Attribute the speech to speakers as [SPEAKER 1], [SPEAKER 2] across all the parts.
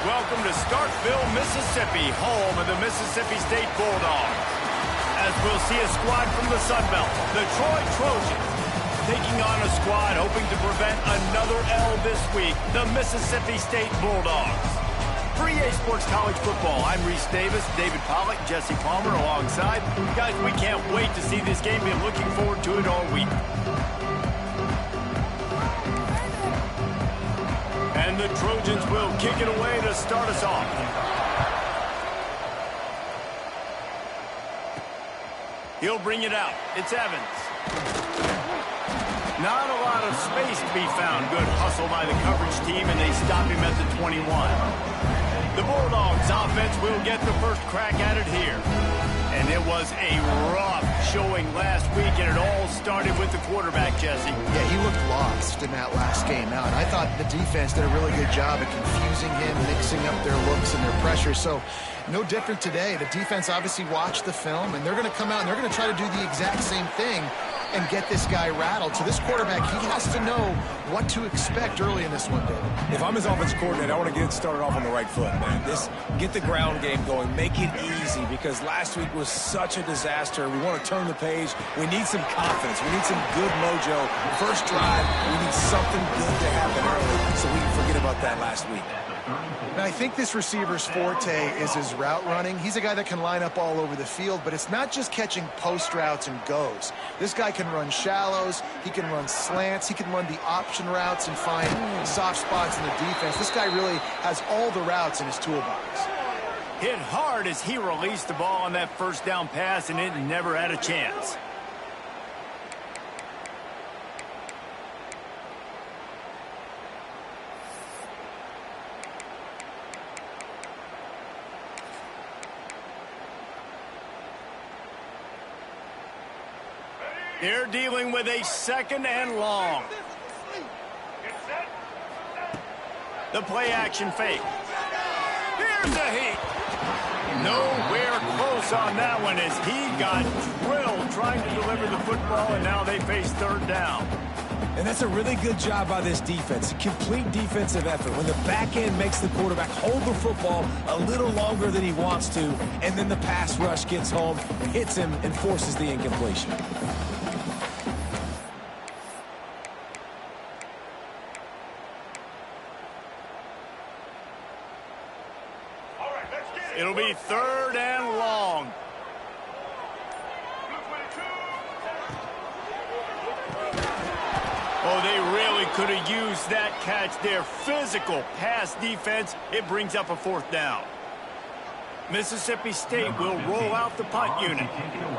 [SPEAKER 1] Welcome to Starkville, Mississippi, home of the Mississippi State Bulldogs. As we'll see a squad from the Sun Belt, the Troy Trojans, taking on a squad hoping to prevent another L this week, the Mississippi State Bulldogs. For EA Sports College Football, I'm Reese Davis, David Pollack, Jesse Palmer alongside. Guys, we can't wait to see this game. Been looking forward to it all week. And the Trojans will kick it away to start us off. He'll bring it out. It's Evans. Not a lot of space to be found. Good hustle by the coverage team, and they stop him at the 21. The Bulldogs offense will get the first crack at it here. And it was a rough showing last week, and it all started with the quarterback, Jesse.
[SPEAKER 2] Yeah, he looked lost in that last game out. I thought the defense did a really good job at confusing him, mixing up their looks and their pressure. So no different today. The defense obviously watched the film, and they're going to come out and they're going to try to do the exact same thing and get this guy rattled. So this quarterback, he has to know what to expect early in this one, David.
[SPEAKER 3] If I'm his offensive coordinator, I want to get it started off on the right foot, man. Get the ground game going. Make it easy, because last week was such a disaster. We want to turn the page. We need some confidence. We need some good mojo. First drive, we need something good to happen early so we can forget about that last week.
[SPEAKER 2] And I think this receiver's forte is his route running. He's a guy that can line up all over the field, but it's not just catching post routes and goes. This guy can run shallows, he can run slants, he can run the option routes and find soft spots in the defense. This guy really has all the routes in his toolbox.
[SPEAKER 1] Hit hard as he released the ball on that first down pass, and it never had a chance. They're dealing with a second and long. The play action fake. Here's a heat. Nowhere close on that one as he got drilled trying to deliver the football, and now they face third down.
[SPEAKER 3] And that's a really good job by this defense. Complete defensive effort. When the back end makes the quarterback hold the football a little longer than he wants to, and then the pass rush gets home, hits him, and forces the incompletion.
[SPEAKER 1] It'll be third and long. Oh, they really could have used that catch there. Physical pass defense. It brings up a fourth down. Mississippi State will roll out the punt unit.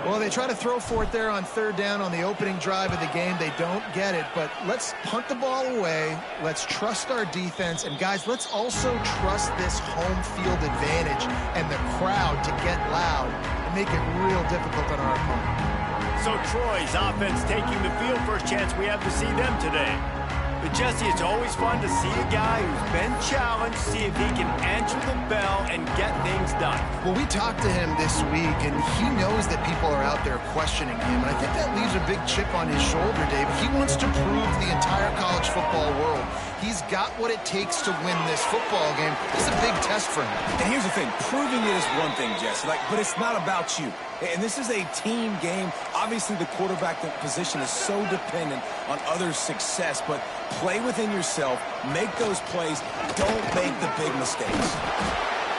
[SPEAKER 2] Well, they try to throw for it there on third down on the opening drive of the game. They don't get it, but let's punt the ball away. Let's trust our defense. And, guys, let's also trust this home field advantage and the crowd to get loud and make it real difficult on our opponent.
[SPEAKER 1] So Troy's offense taking the field. First chance we have to see them today. But, Jesse, it's always fun to see a guy who's been challenged, see if he can answer the bell and get things done.
[SPEAKER 2] Well, we talked to him this week, and he knows that people are out there questioning him. And I think that leaves a big chip on his shoulder, Dave. He wants to prove to the entire college football world he's got what it takes to win this football game. This is a big test for him.
[SPEAKER 3] And here's the thing. Proving it is one thing, Jesse, but it's not about you. And this is a team game. Obviously, the quarterback position is so dependent on others' success, but play within yourself, make those plays, don't make the big mistakes.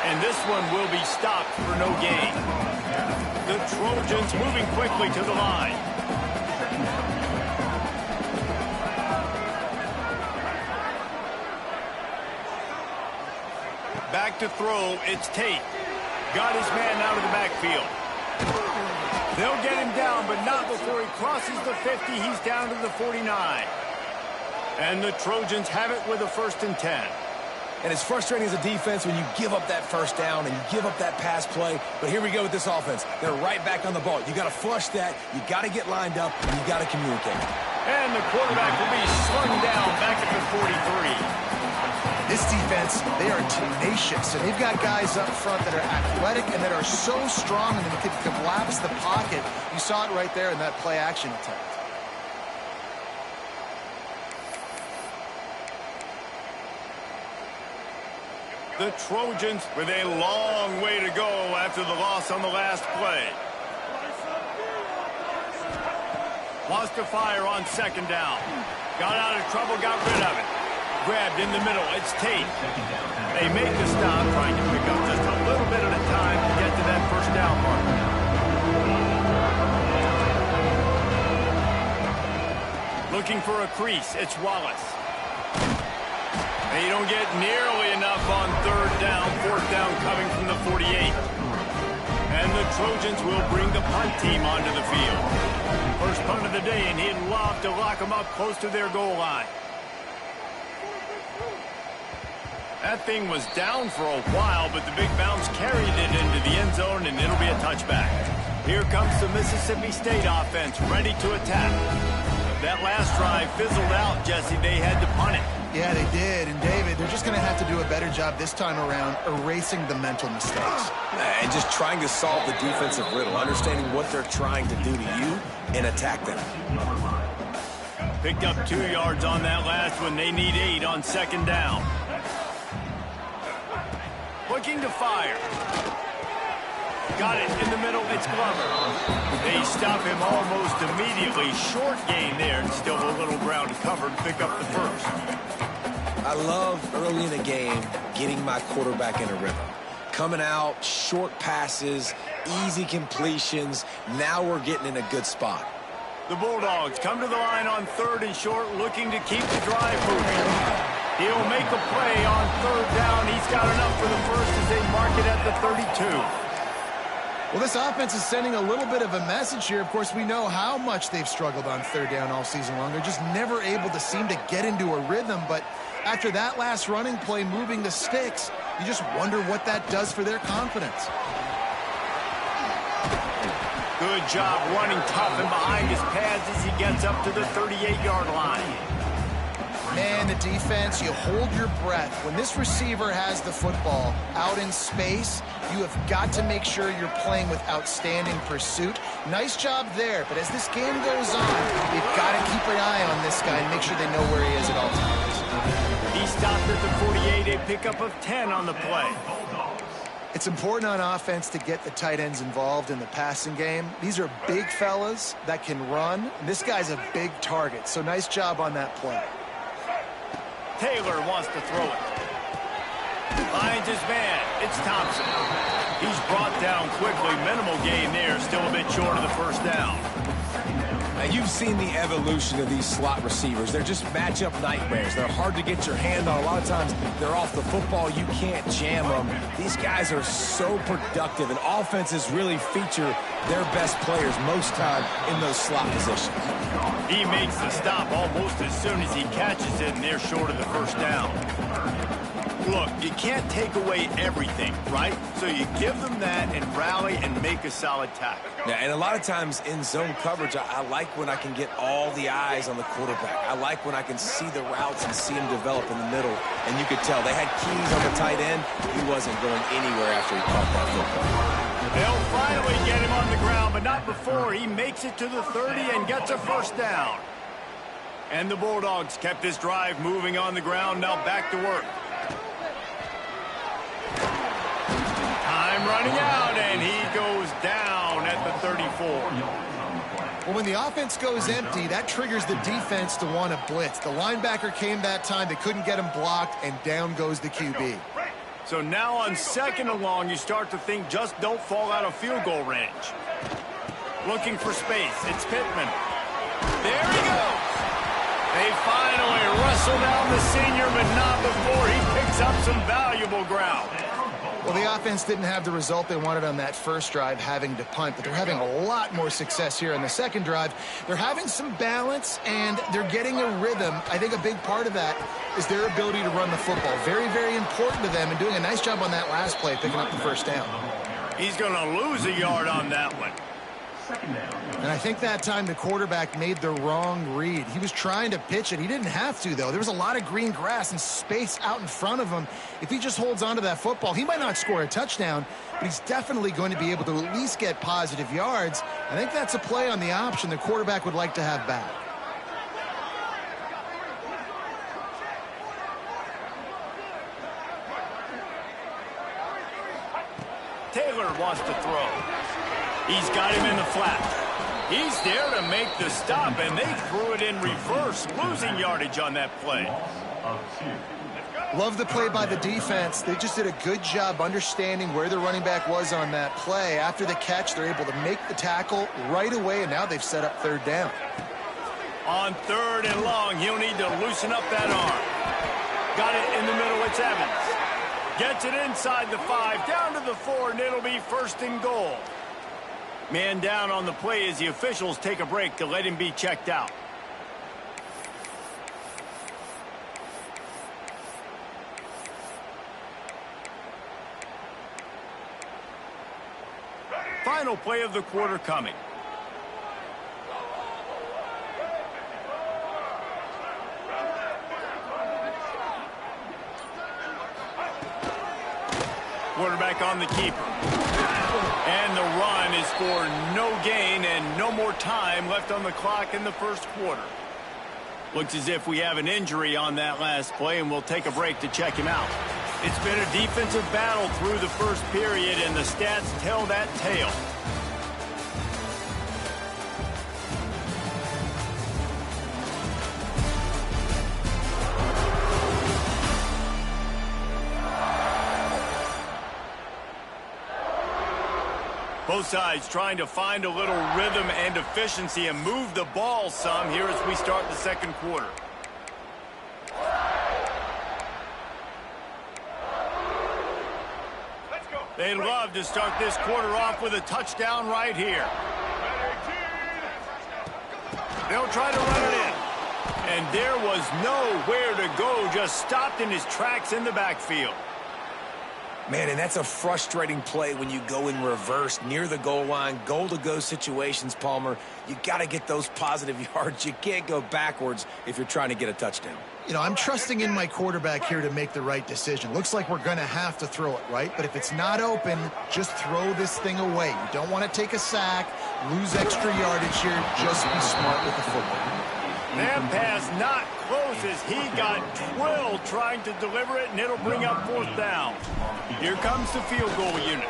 [SPEAKER 1] And this one will be stopped for no gain. The Trojans moving quickly to the line. Back to throw, it's Tate. Got his man out of the backfield. They'll get him down, but not before he crosses the 50. He's down to the 49. And the Trojans have it with a 1st and 10.
[SPEAKER 3] And it's frustrating as a defense when you give up that first down and you give up that pass play. But here we go with this offense. They're right back on the ball. You got to flush that. You got to get lined up, and you got to communicate.
[SPEAKER 1] And the quarterback will be slung down back at the 43.
[SPEAKER 2] This defense, they are tenacious, and they've got guys up front that are athletic and that are so strong and they can collapse the pocket. You saw it right there in that play-action attempt.
[SPEAKER 1] The Trojans with a long way to go after the loss on the last play. Wants to fire on second down. Got out of trouble, got rid of it. Grabbed in the middle, it's Tate. They make the stop, trying to pick up just a little bit at a time to get to that first down mark. Looking for a crease, it's Wallace. They don't get nearly enough on third down, fourth down coming from the 48. And the Trojans will bring the punt team onto the field. First punt of the day, and he'd love to lock them up close to their goal line. That thing was down for a while, but the big bounce carried it into the end zone, and it'll be a touchback. Here comes the Mississippi State offense, ready to attack. That last drive fizzled out, Jesse. They had to punt it.
[SPEAKER 2] Yeah, they did. And, David, they're just going to have to do a better job this time around erasing the mental mistakes.
[SPEAKER 3] And just trying to solve the defensive riddle, understanding what they're trying to do to you and attack them.
[SPEAKER 1] Picked up 2 yards on that last one. They need 8 on second down. Looking to fire. Got it in the middle. It's Glover. They stop him almost immediately. Short gain there, and still a little ground covered. Pick up the first.
[SPEAKER 3] I love early in the game getting my quarterback in a rhythm. Coming out, short passes, easy completions. Now we're getting in a good spot.
[SPEAKER 1] The Bulldogs come to the line on third and short, looking to keep the drive moving. He'll make a play on third down. He's got enough for the first as they mark it at the 32.
[SPEAKER 2] Well, this offense is sending a little bit of a message here. Of course, we know how much they've struggled on third down all season long. They're just never able to seem to get into a rhythm. But after that last running play moving the sticks, you just wonder what that does for their confidence.
[SPEAKER 1] Good job running tough and behind his pads as he gets up to the 38-yard line.
[SPEAKER 2] Man, the defense, you hold your breath. When this receiver has the football out in space, you have got to make sure you're playing with outstanding pursuit. Nice job there, but as this game goes on, you've got to keep an eye on this guy and make sure they know where he is at all times.
[SPEAKER 1] He stopped at the 48, a pickup of 10 on the play.
[SPEAKER 2] It's important on offense to get the tight ends involved in the passing game. These are big fellas that can run. This guy's a big target, so nice job on that play.
[SPEAKER 1] Taylor wants to throw it. Finds his man. It's Thompson. He's brought down quickly. Minimal gain there. Still a bit short of the first down.
[SPEAKER 3] Now, you've seen the evolution of these slot receivers. They're just matchup nightmares. They're hard to get your hand on. A lot of times, they're off the football. You can't jam them. These guys are so productive, and offenses really feature their best players most time in those slot positions.
[SPEAKER 1] He makes the stop almost as soon as he catches it, and they're short of the first down. Look, you can't take away everything, right? So you give them that and rally and make a solid tackle.
[SPEAKER 3] Yeah, and a lot of times in zone coverage, I like when I can get all the eyes on the quarterback. I like when I can see the routes and see him develop in the middle. And you could tell they had keys on the tight end. He wasn't going anywhere after he caught that football.
[SPEAKER 1] They'll finally get him on the ground, but not before he makes it to the 30 and gets a first down. And the Bulldogs kept this drive moving on the ground. Now back to work. Time running out, and he goes down at the 34.
[SPEAKER 2] Well, when the offense goes empty, that triggers the defense to want to blitz. The linebacker came that time. They couldn't get him blocked, and down goes the QB.
[SPEAKER 1] So now on second and long, you start to think just don't fall out of field goal range. Looking for space. It's Pittman. There he goes. They finally wrestle down the senior, but not before he picks up some valuable ground.
[SPEAKER 2] Well, the offense didn't have the result they wanted on that first drive, having to punt, but they're having a lot more success here in the second drive. They're having some balance, and they're getting a rhythm. I think a big part of that is their ability to run the football. Very, very important to them, and doing a nice job on that last play, picking up the first down.
[SPEAKER 1] He's going to lose a yard on that one.
[SPEAKER 2] And I think that time the quarterback made the wrong read. He was trying to pitch it. He didn't have to, though. There was a lot of green grass and space out in front of him. If he just holds on to that football, he might not score a touchdown, but he's definitely going to be able to at least get positive yards. I think that's a play on the option the quarterback would like to have back.
[SPEAKER 1] wants to throw. He's got him in the flat. He's there to make the stop, and they threw it in reverse, losing yardage on that play.
[SPEAKER 2] Love the play by the defense. They just did a good job understanding where the running back was on that play. After the catch, they're able to make the tackle right away, and now they've set up third down.
[SPEAKER 1] On 3rd and long, he'll need to loosen up that arm. Got it in the middle, it's Evans. Gets it inside the 5, down to the 4, and it'll be 1st and goal. Man down on the play as the officials take a break to let him be checked out. Final play of the quarter coming. Quarterback on the keeper. And the run is for no gain and no more time left on the clock in the first quarter. Looks as if we have an injury on that last play, and we'll take a break to check him out. It's been a defensive battle through the first period, and the stats tell that tale. Both sides trying to find a little rhythm and efficiency and move the ball some here as we start the second quarter. They'd love to start this quarter off with a touchdown right here. They'll try to run it in. And there was nowhere to go, just stopped in his tracks in the backfield.
[SPEAKER 3] Man, and that's a frustrating play when you go in reverse near the goal line, goal-to-go situations, Palmer. You got to get those positive yards. You can't go backwards if you're trying to get a touchdown.
[SPEAKER 2] You know, I'm trusting in my quarterback here to make the right decision. Looks like we're going to have to throw it, right? But if it's not open, just throw this thing away. You don't want to take a sack, lose extra yardage here. Just be smart with the football.
[SPEAKER 1] That pass not close as he got drilled trying to deliver it, and it'll bring up 4th down. Here comes the field goal unit.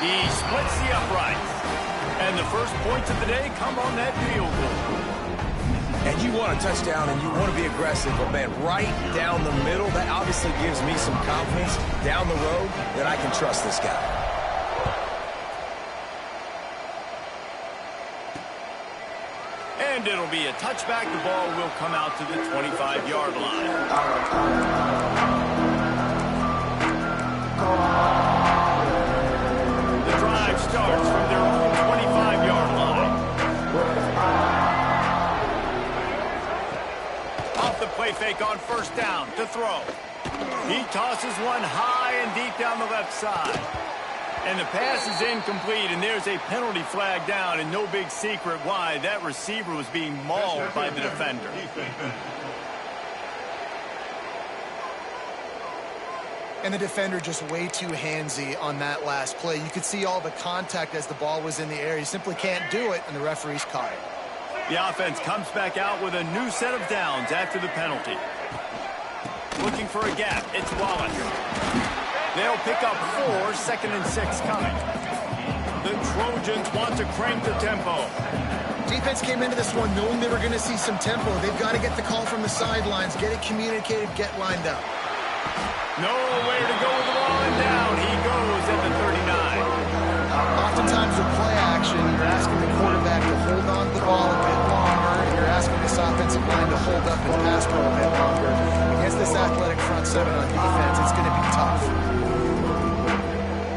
[SPEAKER 1] He splits the uprights. And the first points of the day come on that field goal.
[SPEAKER 3] And you want a touchdown and you want to be aggressive, but man, right down the middle, that obviously gives me some confidence down the road that I can trust this guy.
[SPEAKER 1] And it'll be a touchback. The ball will come out to the 25-yard line. The drive starts from their own 25-yard line. Off the play fake on 1st down to throw. He tosses one high and deep down the left side. And the pass is incomplete, and there's a penalty flag down, and no big secret why. That receiver was being mauled by the defender.
[SPEAKER 2] And the defender just way too handsy on that last play. You could see all the contact as the ball was in the air. He simply can't do it, and the referee's caught it.
[SPEAKER 1] The offense comes back out with a new set of downs after the penalty. Looking for a gap, it's Wallace. They'll pick up 4, 2nd and 6 coming. The Trojans want to crank the tempo.
[SPEAKER 2] Defense came into this one knowing they were going to see some tempo. They've got to get the call from the sidelines, get it communicated, get lined up.
[SPEAKER 1] Nowhere to go with the ball, and down he goes at the 39.
[SPEAKER 2] Oftentimes with play action, you're asking the quarterback to hold on to the ball a bit longer, and you're asking this offensive line to hold up and pass for a bit longer. Against this athletic front seven on defense, it's going to be tough.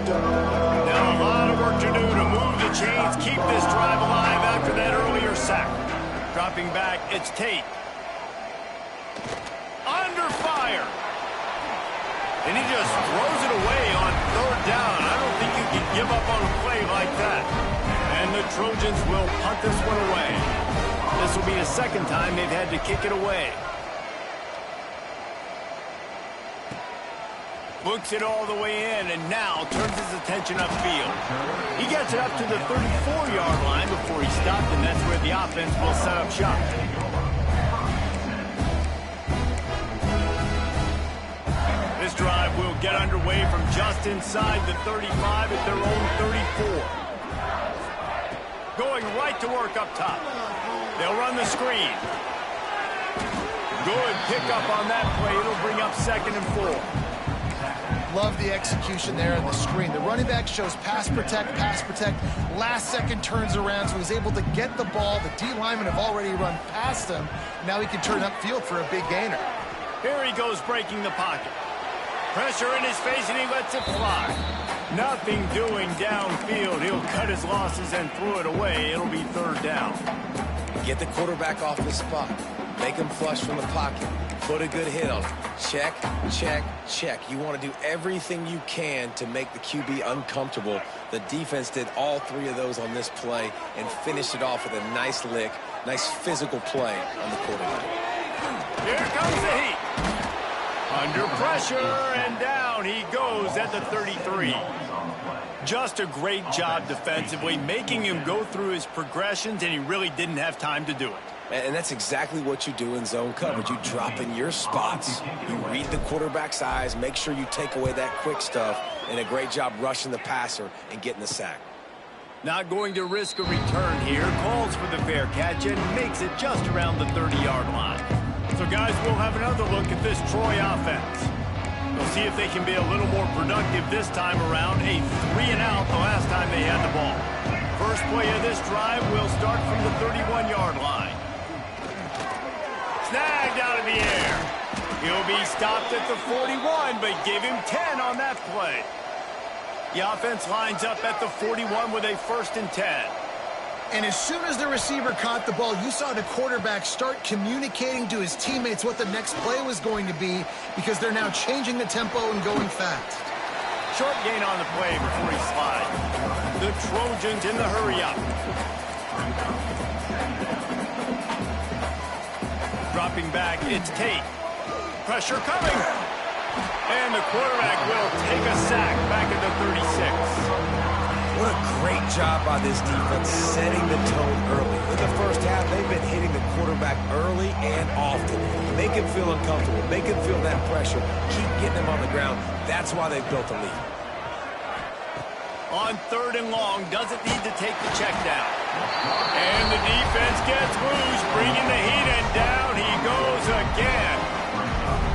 [SPEAKER 1] Now a lot of work to do to move the chains, keep this drive alive after that earlier sack. Dropping back, it's Tate. Under fire. And he just throws it away on 3rd down. I don't think you can give up on a play like that. And the Trojans will punt this one away. This will be the 2nd time they've had to kick it away. Books it all the way in, and now turns his attention upfield. He gets it up to the 34-yard line before he stopped, and that's where the offense will set up shop. This drive will get underway from just inside the 35 at their own 34. Going right to work up top. They'll run the screen. Good pickup on that play. It'll bring up 2nd and 4.
[SPEAKER 2] Love the execution there on the screen. The running back shows pass protect, last second turns around, so he's able to get the ball. The D linemen have already run past him. Now he can turn upfield for a big gainer.
[SPEAKER 1] Here he goes breaking the pocket. Pressure in his face and he lets it fly. Nothing doing downfield. He'll cut his losses and throw it away. It'll be 3rd down.
[SPEAKER 3] Get the quarterback off the spot. Make him flush from the pocket. Put a good hit on him. Check, check, check. You want to do everything you can to make the QB uncomfortable. The defense did all 3 of those on this play and finished it off with a nice lick, nice physical play on the quarterback.
[SPEAKER 1] Here comes the heat. Under pressure, and down he goes at the 33. Just a great job defensively, making him go through his progressions, and he really didn't have time to do it.
[SPEAKER 3] And that's exactly what you do in zone coverage. You drop in your spots, you read the quarterback's eyes, make sure you take away that quick stuff, and a great job rushing the passer and getting the sack.
[SPEAKER 1] Not going to risk a return here. Calls for the fair catch and makes it just around the 30-yard line. So, guys, we'll have another look at this Troy offense. We'll see if they can be a little more productive this time around. A 3-and-out the last time they had the ball. First play of this drive will start from the 31-yard line. Snagged out of the air. He'll be stopped at the 41, but give him 10 on that play. The offense lines up at the 41 with a 1st and 10.
[SPEAKER 2] And as soon as the receiver caught the ball, you saw the quarterback start communicating to his teammates what the next play was going to be, because they're now changing the tempo and going fast.
[SPEAKER 1] Short gain on the play before he slides. The Trojans in the hurry-up. Dropping back, it's Tate. Pressure coming. And the quarterback will take a sack back at the 36.
[SPEAKER 3] What a great job by this defense setting the tone early. In the first half, they've been hitting the quarterback early and often. Make him feel uncomfortable. Make him feel that pressure. Keep getting him on the ground. That's why they've built a lead.
[SPEAKER 1] On 3rd and long, doesn't need to take the check down. And the defense gets loose, bringing the heat, and down he goes again.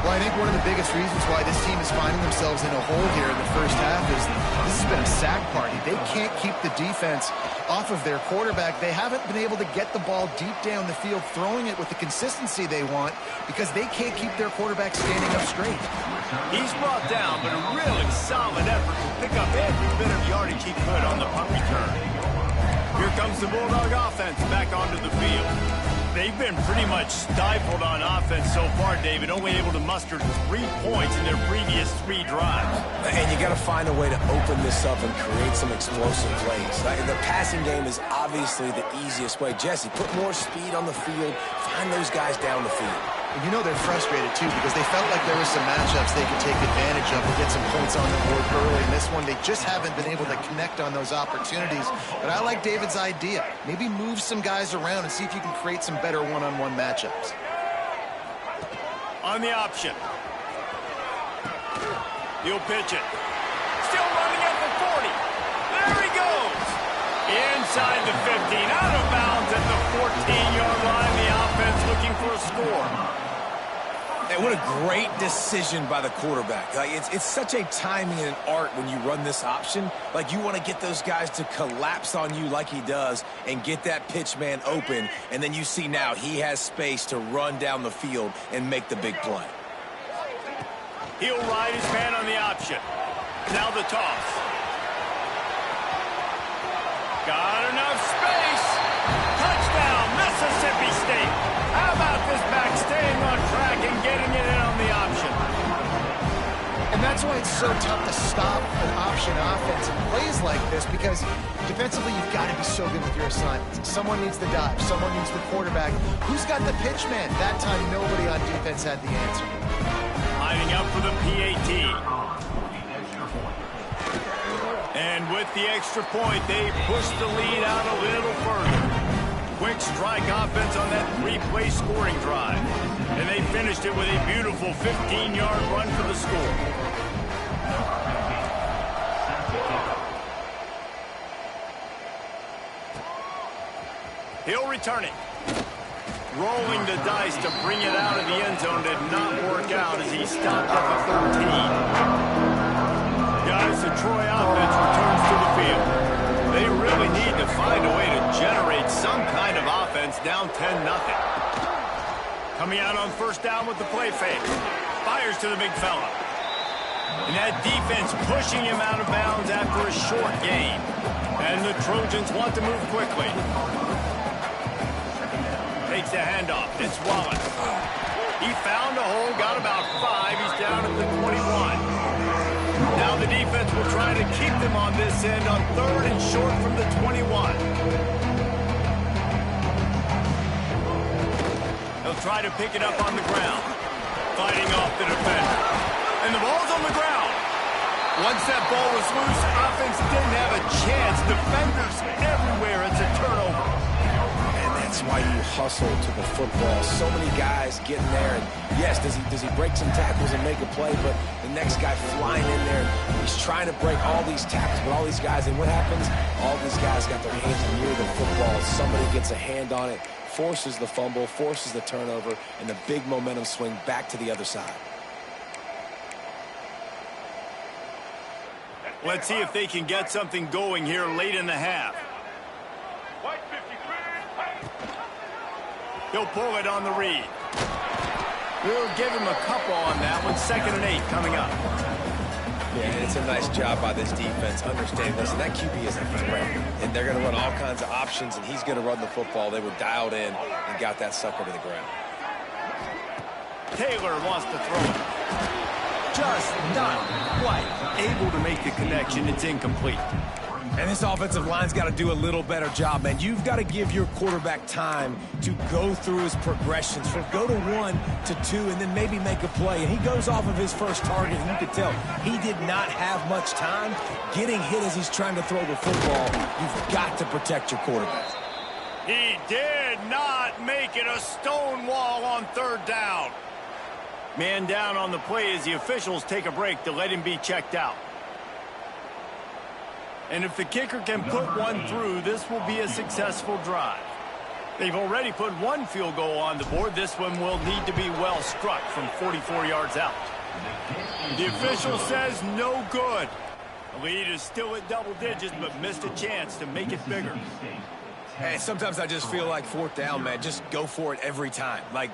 [SPEAKER 2] Well, I think one of the biggest reasons why this team is finding themselves in a hole here in the first half is this has been a sack party. They can't keep the defense off of their quarterback. They haven't been able to get the ball deep down the field, throwing it with the consistency they want, because they can't keep their quarterback standing up straight.
[SPEAKER 1] He's brought down, but a really solid effort to pick up every bit of yardage he could on the punt return. Here comes the Bulldog offense back onto the field. They've been pretty much stifled on offense so far, David, only able to muster 3 points in their previous 3 drives.
[SPEAKER 3] And you got to find a way to open this up and create some explosive plays. Like, the passing game is obviously the easiest way. Jesse, put more speed on the field. Find those guys down the field.
[SPEAKER 2] And you know they're frustrated, too, because they felt like there were some matchups they could take advantage of and get some points on the board early. In this one, they just haven't been able to connect on those opportunities. But I like David's idea. Maybe move some guys around and see if you can create some better one-on-one matchups.
[SPEAKER 1] On the option. He'll pitch it. Still running at the 40. There he goes. Inside the 15. Out of bounds at the 14-yard line. The offense looking for a score.
[SPEAKER 3] And what a great decision by the quarterback. Like, it's such a timing and an art when you run this option. Like, you want to get those guys to collapse on you like he does and get that pitch man open. And then you see now he has space to run down the field and make the big play.
[SPEAKER 1] He'll ride his man on the option. Now the toss. Got enough space. Touchdown, Mississippi State. How about this back staying on track and getting it in on the option?
[SPEAKER 2] And that's why it's so tough to stop an option offense in plays like this, because defensively you've got to be so good with your assignments. Someone needs the dive. Someone needs the quarterback. Who's got the pitch man? That time nobody on defense had the answer.
[SPEAKER 1] Lining up for the PAT. And with the extra point, they push the lead out a little further. Quick strike offense on that three-play scoring drive. And they finished it with a beautiful 15-yard run for the score. He'll return it. Rolling the dice to bring it out of the end zone did not work out as he stopped at the 13. Guys, the Troy offense returns to the field. They really need to find a way to generate some kind of offense down 10-0. Coming out on first down with the play fake. Fires to the big fella. And that defense pushing him out of bounds after a short gain. And the Trojans want to move quickly. Takes the handoff. It's Wallace. He found a hole, got about 5. He's down at the 21. Now the defense will try to keep them on this end on third and short from the 21. They'll try to pick it up on the ground. Fighting off the defender. And the ball's on the ground. Once that ball was loose, offense didn't have a chance. Defenders everywhere. It's a turnover.
[SPEAKER 3] That's why you hustle to the football. So many guys getting there. And yes, does he break some tackles and make a play, but the next guy flying in there, he's trying to break all these tackles, but all these guys, and what happens? All these guys got their hands near the football. Somebody gets a hand on it, forces the fumble, forces the turnover, and the big momentum swing back to the other side.
[SPEAKER 1] Let's see if they can get something going here late in the half. He'll pull it on the read. We'll give him a couple on that one. 2nd and 8 coming up.
[SPEAKER 3] Yeah, and it's a nice job by this defense. Understand, listen, that QB is a threat. And they're going to run all kinds of options, and he's going to run the football. They were dialed in and got that sucker to the ground.
[SPEAKER 1] Taylor wants to throw it. Just not quite able to make the connection. It's incomplete.
[SPEAKER 3] And this offensive line's got to do a little better job, man. You've got to give your quarterback time to go through his progressions, from go to 1 to 2, and then maybe make a play. And he goes off of his first target, and you can tell he did not have much time getting hit as he's trying to throw the football. You've got to protect your quarterback.
[SPEAKER 1] He did not make it a stone wall on 3rd down. Man down on the play as the officials take a break to let him be checked out. And if the kicker can put one through, this will be a successful drive. They've already put one field goal on the board. This one will need to be well struck from 44 yards out. The official says no good. The lead is still at double digits, but missed a chance to make it bigger.
[SPEAKER 3] Hey, sometimes I just feel like 4th down, man. Just go for it every time. Like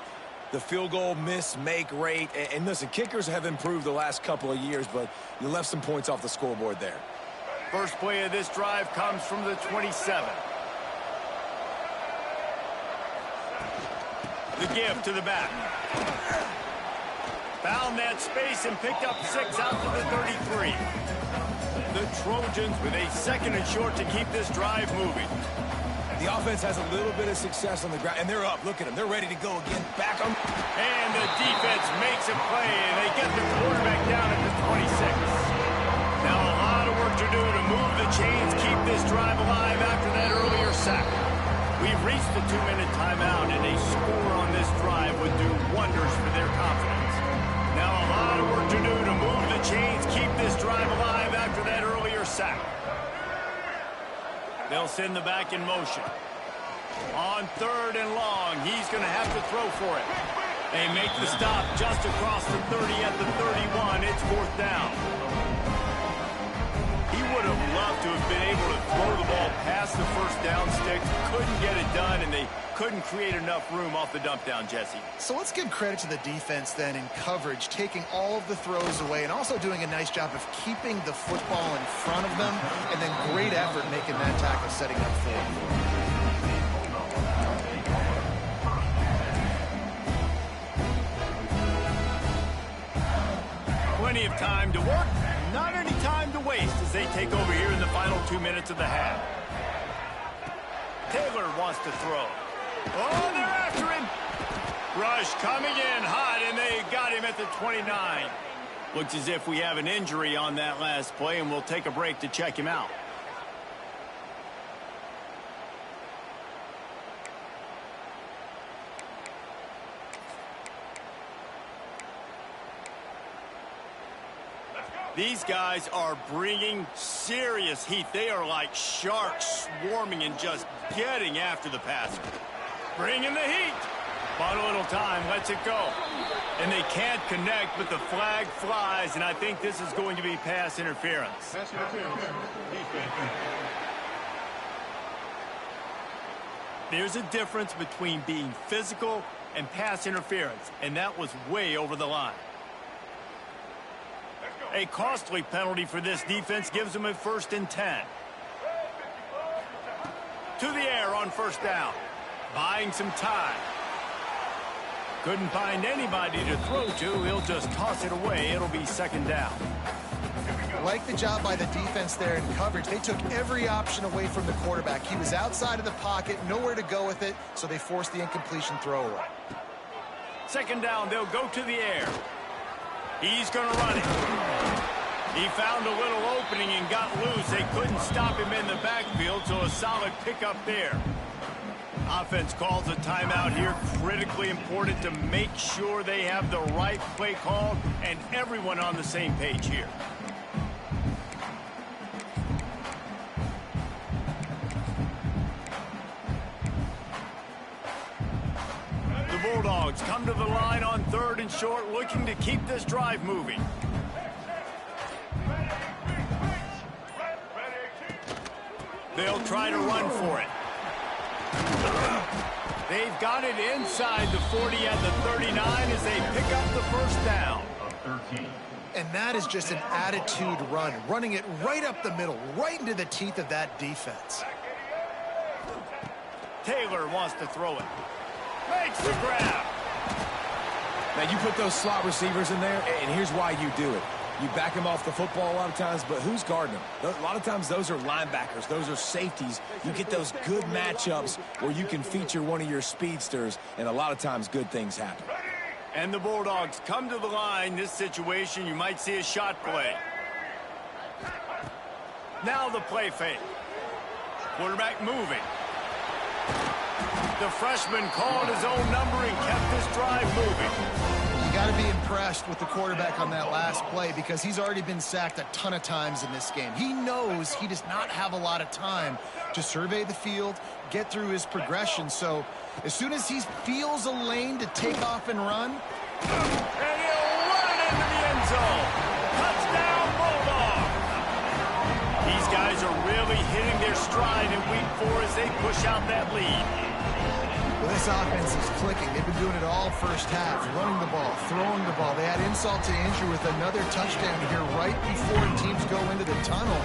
[SPEAKER 3] the field goal miss-make rate. And listen, kickers have improved the last couple of years, but you left some points off the scoreboard there.
[SPEAKER 1] First play of this drive comes from the 27. The give to the back. Found that space and picked up 6 out to the 33. The Trojans with a 2nd and short to keep this drive moving.
[SPEAKER 3] The offense has a little bit of success on the ground, and they're up. Look at them. They're ready to go again. Back on.
[SPEAKER 1] And the defense makes a play, and they get the quarterback down at the 26. Now a lot of work to do to move the chains, keep this drive alive after that earlier sack. We've reached the 2-minute timeout, and a score on this drive would do wonders for their confidence. Now a lot of work to do to move the chains, keep this drive alive after that earlier sack. They'll send the back in motion. On 3rd and long, he's going to have to throw for it. They make the stop just across the 30 at the 31. It's 4th down. He would have loved to have been able to throw the ball past the first down sticks. Couldn't get it done, and they couldn't create enough room off the dump down, Jesse.
[SPEAKER 2] So let's give credit to the defense then in coverage, taking all of the throws away and also doing a nice job of keeping the football in front of them, and then great effort making that tackle, setting up for them.
[SPEAKER 1] Plenty of time to work, not any time to waste as they take over here in the final 2 minutes of the half. Taylor wants to throw. Oh, they're after him. Rush coming in hot, and they got him at the 29. Looks as if we have an injury on that last play, and we'll take a break to check him out. These guys are bringing serious heat. They are like sharks swarming and just getting after the passer. Bringing the heat. Bought a little time, lets it go. And they can't connect, but the flag flies, and I think this is going to be pass interference. There's a difference between being physical and pass interference, and that was way over the line. A costly penalty for this defense gives them a 1st and 10. To the air on 1st down. Buying some time. Couldn't find anybody to throw to. He'll just toss it away. It'll be 2nd down.
[SPEAKER 2] Like the job by the defense there in coverage. They took every option away from the quarterback. He was outside of the pocket, nowhere to go with it, so they forced the incompletion throwaway.
[SPEAKER 1] 2nd down, they'll go to the air. He's going to run it. He found a little opening and got loose. They couldn't stop him in the backfield, so a solid pickup there. Offense calls a timeout here. Critically important to make sure they have the right play called and everyone on the same page here. The Bulldogs come to the line on 3rd and short, looking to keep this drive moving. They'll try to run for it. They've got it inside the 40 at the 39 as they pick up the 1st down.
[SPEAKER 2] And that is just an attitude run, running it right up the middle, right into the teeth of that defense.
[SPEAKER 1] Taylor wants to throw it. Makes the grab.
[SPEAKER 3] Now, you put those slot receivers in there, and here's why you do it. You back them off the football a lot of times, but who's guarding them? A lot of times those are linebackers. Those are safeties. You get those good matchups where you can feature one of your speedsters, and a lot of times good things happen.
[SPEAKER 1] And the Bulldogs come to the line. This situation, you might see a shot play. Now the play fake. Quarterback moving. The freshman called his own number and kept this drive moving.
[SPEAKER 2] You got to be impressed with the quarterback on that last play because he's already been sacked a ton of times in this game. He knows he does not have a lot of time to survey the field, get through his progression. So as soon as he feels a lane to take off and run,
[SPEAKER 1] and he'll run it into the end zone. Touchdown, Bulldog. These guys are really hitting their stride in week 4 as they push out that lead.
[SPEAKER 2] Well, this offense is clicking. They've been doing it all 1st half, running the ball, throwing the ball. They had insult to injury with another touchdown here right before teams go into the tunnel.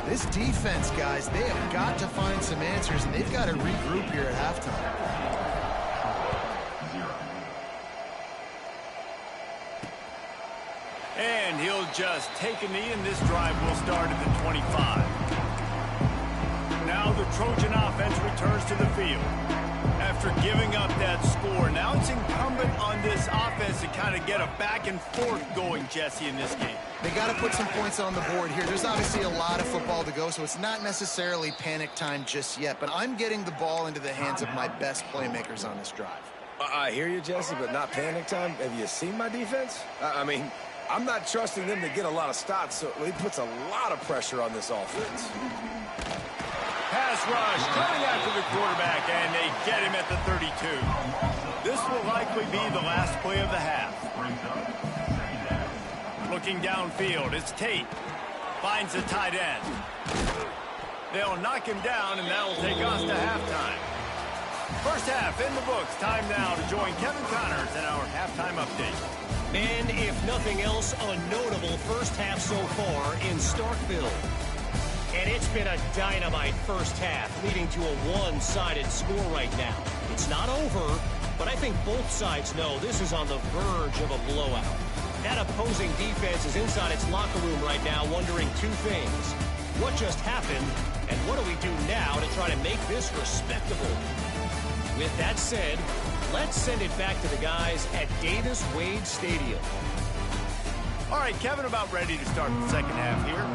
[SPEAKER 2] This defense, guys, they have got to find some answers, and they've got to regroup here at halftime.
[SPEAKER 1] And he'll just take a knee, and this drive will start at the 25. Now the Trojan offense returns to the field. After giving up that score, now it's incumbent on this offense to kind of get a back and forth going, Jesse, in this game.
[SPEAKER 2] They got to put some points on the board here. There's obviously a lot of football to go, so it's not necessarily panic time just yet, but I'm getting the ball into the hands of my best playmakers on this drive.
[SPEAKER 3] I hear you, Jesse, but not panic time. Have you seen my defense? I mean, I'm not trusting them to get a lot of stops, so it puts a lot of pressure on this offense.
[SPEAKER 1] Pass rush coming after the quarterback, and they get him at the 32. This will likely be the last play of the half. Looking downfield, it's Tate. Finds the tight end. They'll knock him down, and that'll take us to halftime. 1st half in the books. Time now to join Kevin Connors in our halftime update.
[SPEAKER 4] And if nothing else, a notable 1st half so far in Starkville. And it's been a dynamite 1st half, leading to a one-sided score right now. It's not over, but I think both sides know this is on the verge of a blowout. That opposing defense is inside its locker room right now wondering 2 things. What just happened, and what do we do now to try to make this respectable? With that said, let's send it back to the guys at Davis-Wade Stadium.
[SPEAKER 1] All right, Kevin, about ready to start the 2nd half here.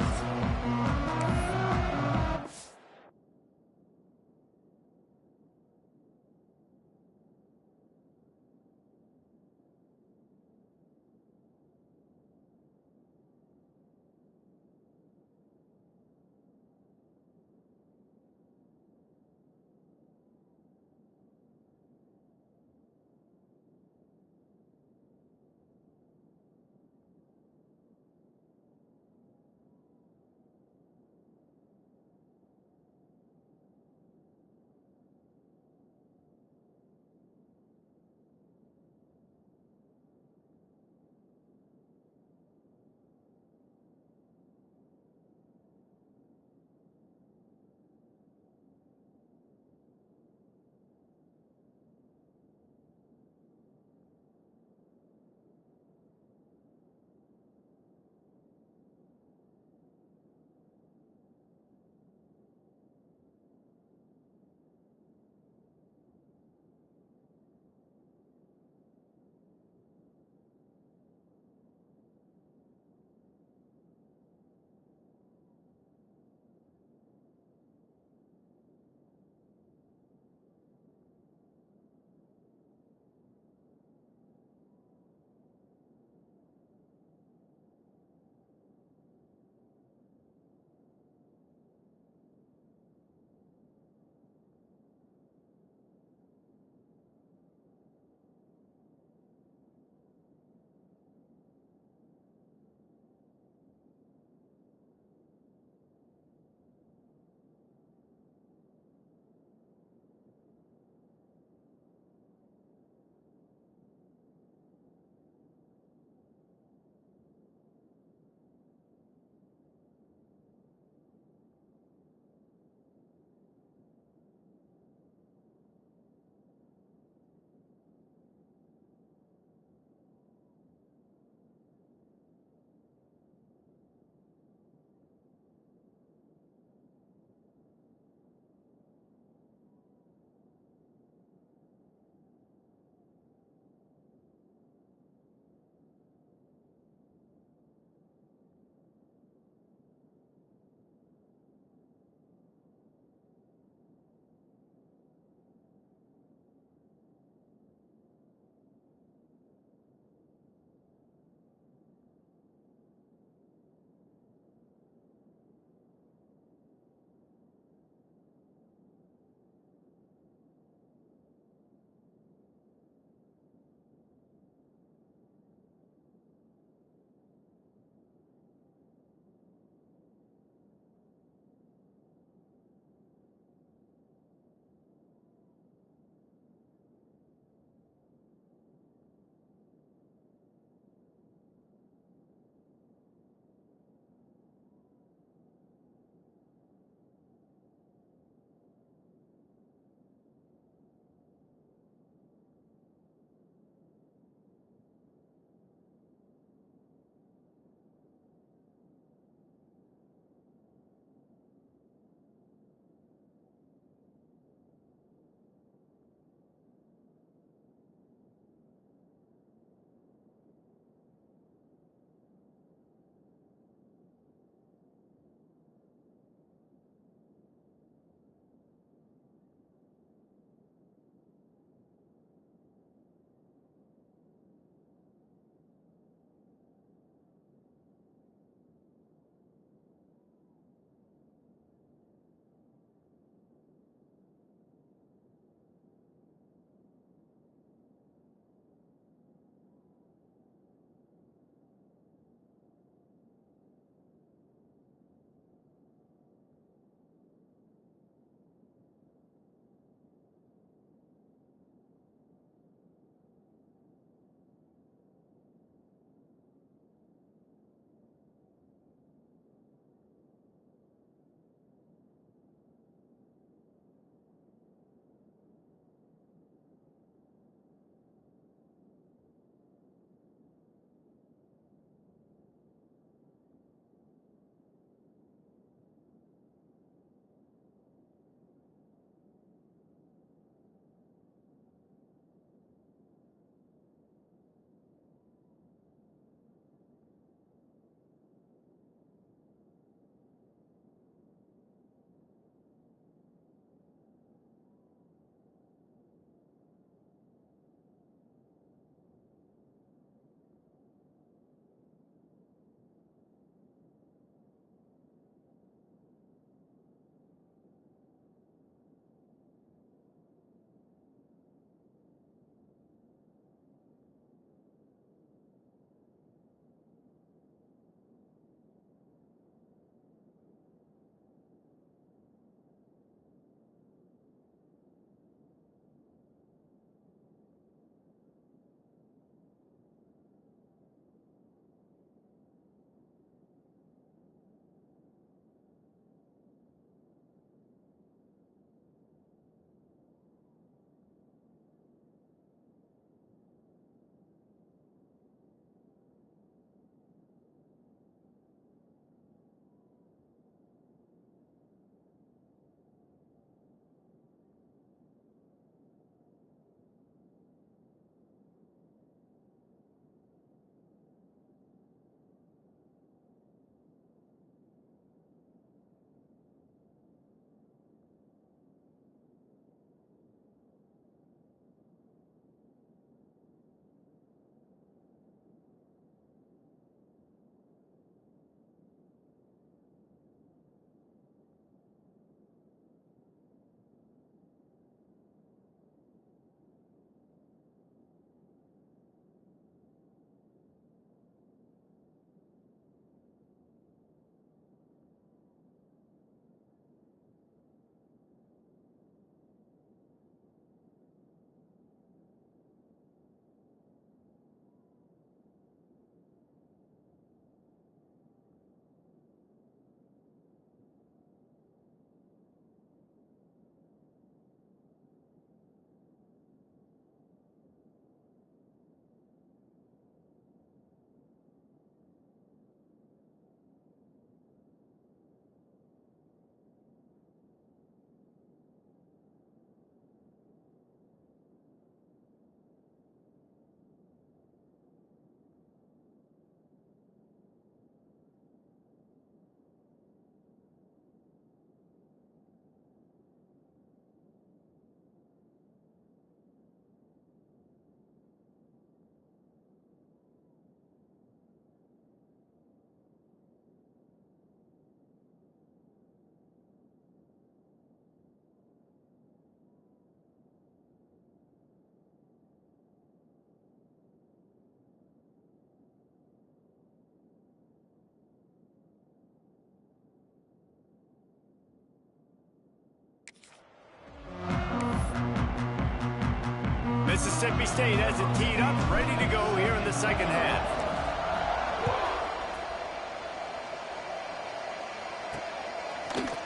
[SPEAKER 1] Mississippi State has it teed up, ready to go here in the second half.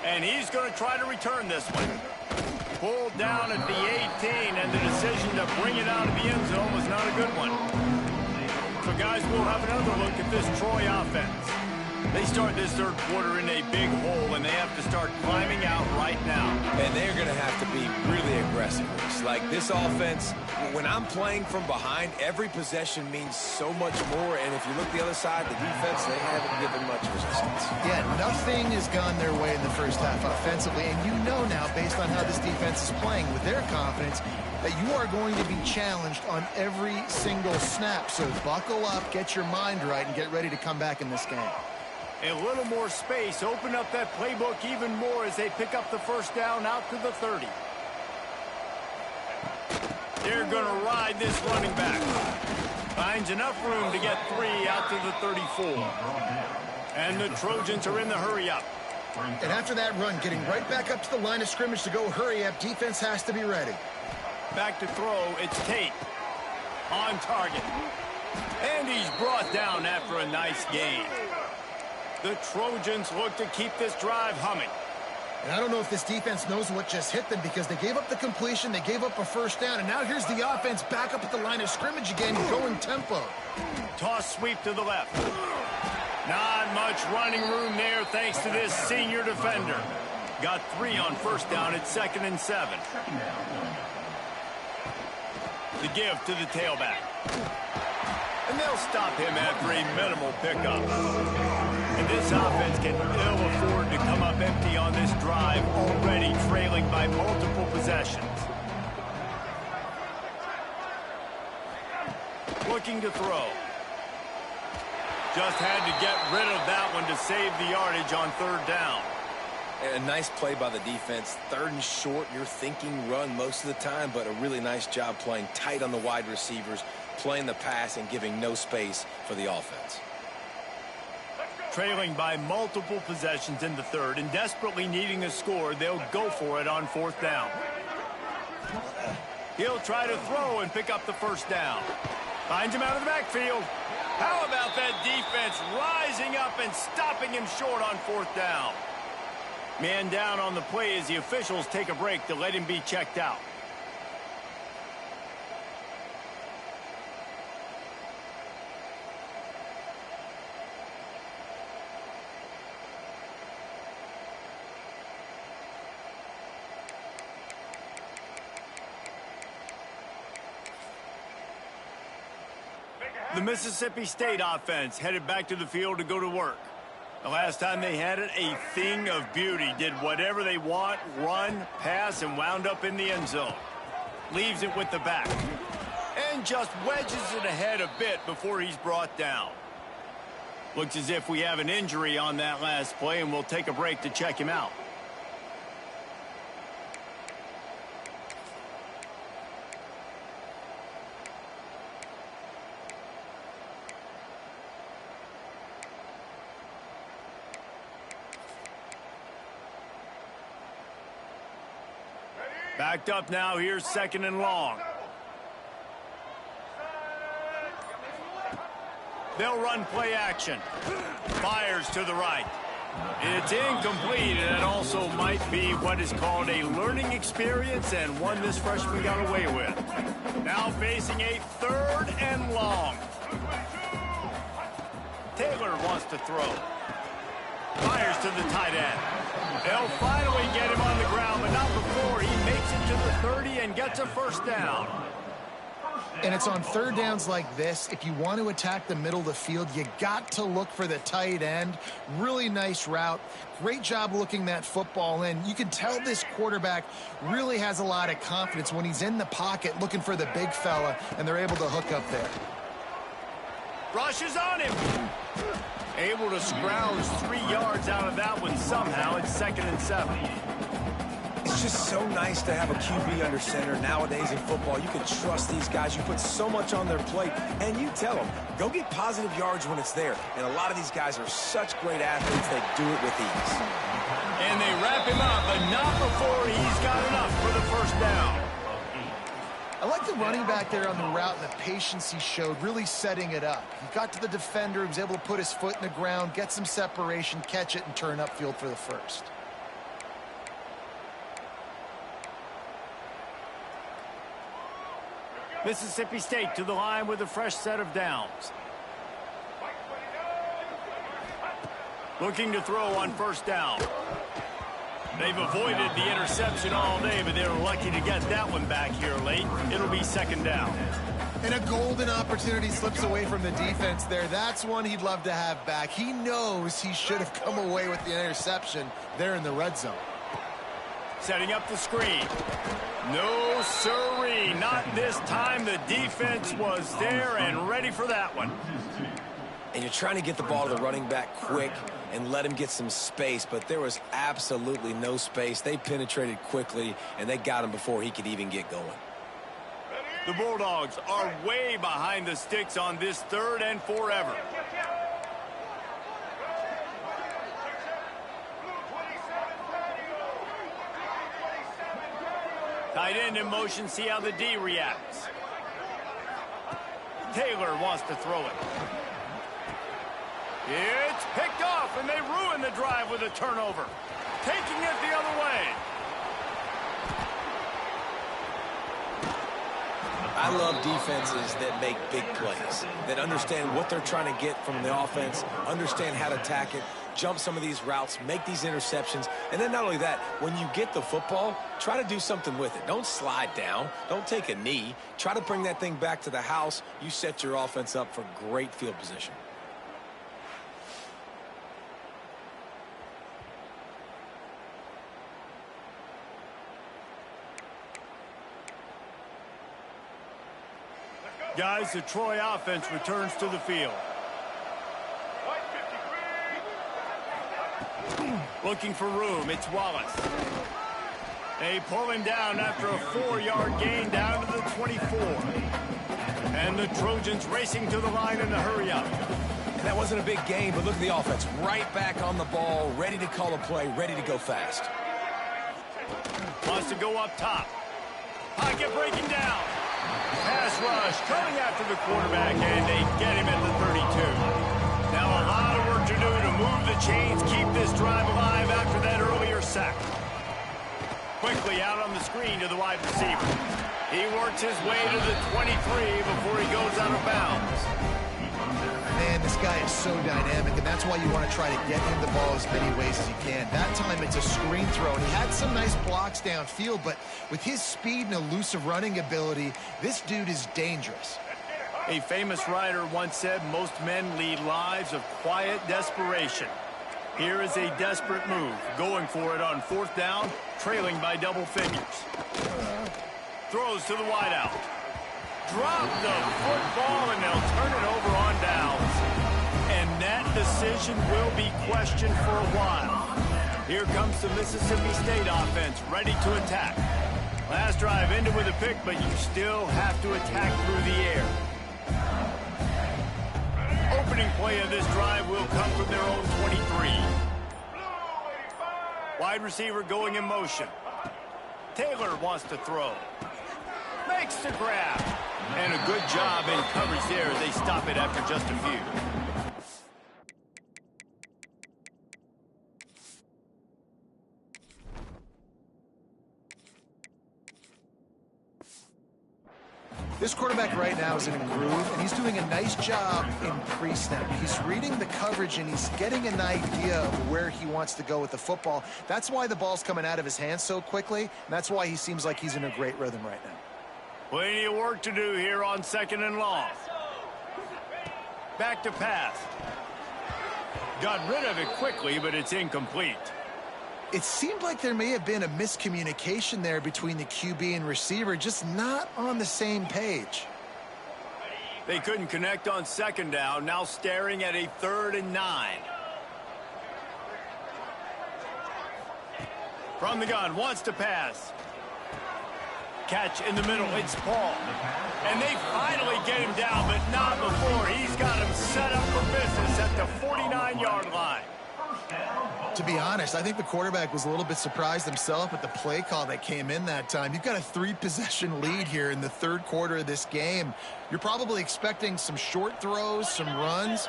[SPEAKER 1] And he's going to try to return this one. Pulled down at the 18, and the decision to bring it out of the end zone was not a good one. So, guys, we'll have another look at this Troy offense. They start this third quarter in a big hole, and they have to start climbing out right now.
[SPEAKER 3] And they're going to have to be really aggressive. It's like this offense, when I'm playing from behind, every possession means so much more. And if you look the other side, the defense, they haven't given much resistance.
[SPEAKER 2] Yeah, nothing has gone their way in the first half offensively. And you know now, based on how this defense is playing with their confidence, that you are going to be challenged on every single snap. So buckle up, get your mind right, and get ready to come back in this game.
[SPEAKER 1] A little more space, open up that playbook even more as they pick up the first down out to the 30. They're going to ride this running back. Finds enough room to get 3 out to the 34. And the Trojans are in the hurry-up.
[SPEAKER 2] And after that run, getting right back up to the line of scrimmage to go hurry-up, defense has to be ready.
[SPEAKER 1] Back to throw, it's Tate. On target. And he's brought down after a nice gain. The Trojans look to keep this drive humming.
[SPEAKER 2] And I don't know if this defense knows what just hit them because they gave up the completion, they gave up a first down, and now here's the offense back up at the line of scrimmage again, going tempo.
[SPEAKER 1] Toss sweep to the left. Not much running room there thanks to this senior defender. Got 3 on first down at 2nd and 7. The give to the tailback. And they'll stop him after a minimal pickup. And this offense can ill afford to come up empty on this drive, already trailing by multiple possessions. Looking to throw. Just had to get rid of that one to save the yardage on 3rd down.
[SPEAKER 3] A nice play by the defense. 3rd and short, you're thinking run most of the time, but a really nice job playing tight on the wide receivers, playing the pass and giving no space for the offense.
[SPEAKER 1] Trailing by multiple possessions in the 3rd and desperately needing a score, they'll go for it on 4th down. He'll try to throw and pick up the first down. Finds him out of the backfield. How about that defense rising up and stopping him short on 4th down? Man down on the play as the officials take a break to let him be checked out. The Mississippi State offense headed back to the field to go to work. The last time they had it, a thing of beauty. Did whatever they want, run, pass, and wound up in the end zone. Leaves it with the back. And just wedges it ahead a bit before he's brought down. Looks as if we have an injury on that last play, and we'll take a break to check him out. Backed up now, here's 2nd and long. They'll run play action. Fires to the right. It's incomplete, and it also might be what is called a learning experience and one this freshman got away with. Now facing a 3rd and long. Taylor wants to throw. Fires to the tight end. They'll finally get him on the ground, but not before he makes it to the 30 and gets a first down.
[SPEAKER 2] And it's on 3rd downs like this. If you want to attack the middle of the field, you got to look for the tight end. Really nice route. Great job looking that football in. You can tell this quarterback really has a lot of confidence when he's in the pocket looking for the big fella, and they're able to hook up there.
[SPEAKER 1] Rushes on him. Able to scrounge 3 yards out of that one somehow. It's 2nd and 7.
[SPEAKER 3] It's just so nice to have a QB under center nowadays in football. You can trust these guys. You put so much on their plate, and you tell them, go get positive yards when it's there. And a lot of these guys are such great athletes, they do it with ease.
[SPEAKER 1] And they wrap him up, but not before he's got enough for the first down.
[SPEAKER 2] I like like the running back there on the route and the patience he showed, really setting it up. He got to the defender, he was able to put his foot in the ground, get some separation, catch it, and turn upfield for the first.
[SPEAKER 1] Mississippi State to the line with a fresh set of downs. Looking to throw on first down. They've avoided the interception all day, but they're lucky to get that one back here late. It'll be second down.
[SPEAKER 2] And a golden opportunity slips away from the defense there. That's one he'd love to have back. He knows he should have come away with the interception there in the red zone.
[SPEAKER 1] Setting up the screen. No siree, not this time. The defense was there and ready for that one.
[SPEAKER 3] And you're trying to get the ball to the running back quick and let him get some space, but there was absolutely no space. They penetrated quickly, and they got him before he could even get going.
[SPEAKER 1] The Bulldogs are way behind the sticks on this third and forever. Tight end in motion, see how the D reacts. Taylor wants to throw it. It's picked off, and they ruin the drive with a turnover. Taking it the other way.
[SPEAKER 3] I love defenses that make big plays, that understand what they're trying to get from the offense, understand how to attack it, jump some of these routes, make these interceptions, and then not only that, when you get the football, try to do something with it. Don't slide down. Don't take a knee. Try to bring that thing back to the house. You set your offense up for great field position.
[SPEAKER 1] Guys, the Troy offense returns to the field. Looking for room, it's Wallace. They pull him down after a 4-yard gain down to the 24. And the Trojans racing to the line in a hurry up.
[SPEAKER 3] And that wasn't a big gain, but look at the offense. Right back on the ball, ready to call a play, ready to go fast.
[SPEAKER 1] Wants to go up top. Pocket breaking down. Pass rush coming after the quarterback, and they get him at the 32. Now a lot of work to do to move the chains, keep this drive alive after that earlier sack. Quickly out on the screen to the wide receiver. He works his way to the 23 before he goes out of bounds.
[SPEAKER 2] Man, this guy is so dynamic, and that's why you want to try to get him the ball as many ways as you can. That time it's a screen throw, and he had some nice blocks downfield, but with his speed and elusive running ability, this dude is dangerous.
[SPEAKER 1] A famous writer once said, most men lead lives of quiet desperation. Here is a desperate move, going for it on fourth down, trailing by double figures. Throws to the wideout. Drop the football, and they'll turn it over on downs. And that decision will be questioned for a while. Here comes the Mississippi State offense, ready to attack. Last drive ended with a pick, but you still have to attack through the air. Opening play of this drive will come from their own 23. Wide receiver going in motion. Taylor wants to throw. Makes the grab. And a good job in coverage there as they stop it after just a few.
[SPEAKER 2] This quarterback right now is in a groove, and he's doing a nice job in pre-snap. He's reading the coverage, and he's getting an idea of where he wants to go with the football. That's why the ball's coming out of his hands so quickly, and that's why he seems like he's in a great rhythm right now.
[SPEAKER 1] Plenty of work to do here on second and long. Back to pass. Got rid of it quickly, but it's incomplete.
[SPEAKER 2] It seemed like there may have been a miscommunication there between the QB and receiver, just not on the same page.
[SPEAKER 1] They couldn't connect on second down, now staring at a 3rd and 9. From the gun, wants to pass. Catch in the middle, it's Paul. And they finally get him down, but not before. He's got him set up for business at the 49-yard line.
[SPEAKER 2] To be honest, I think the quarterback was a little bit surprised himself at the play call that came in that time. You've got a 3-possession lead here in the third quarter of this game. You're probably expecting some short throws, some runs.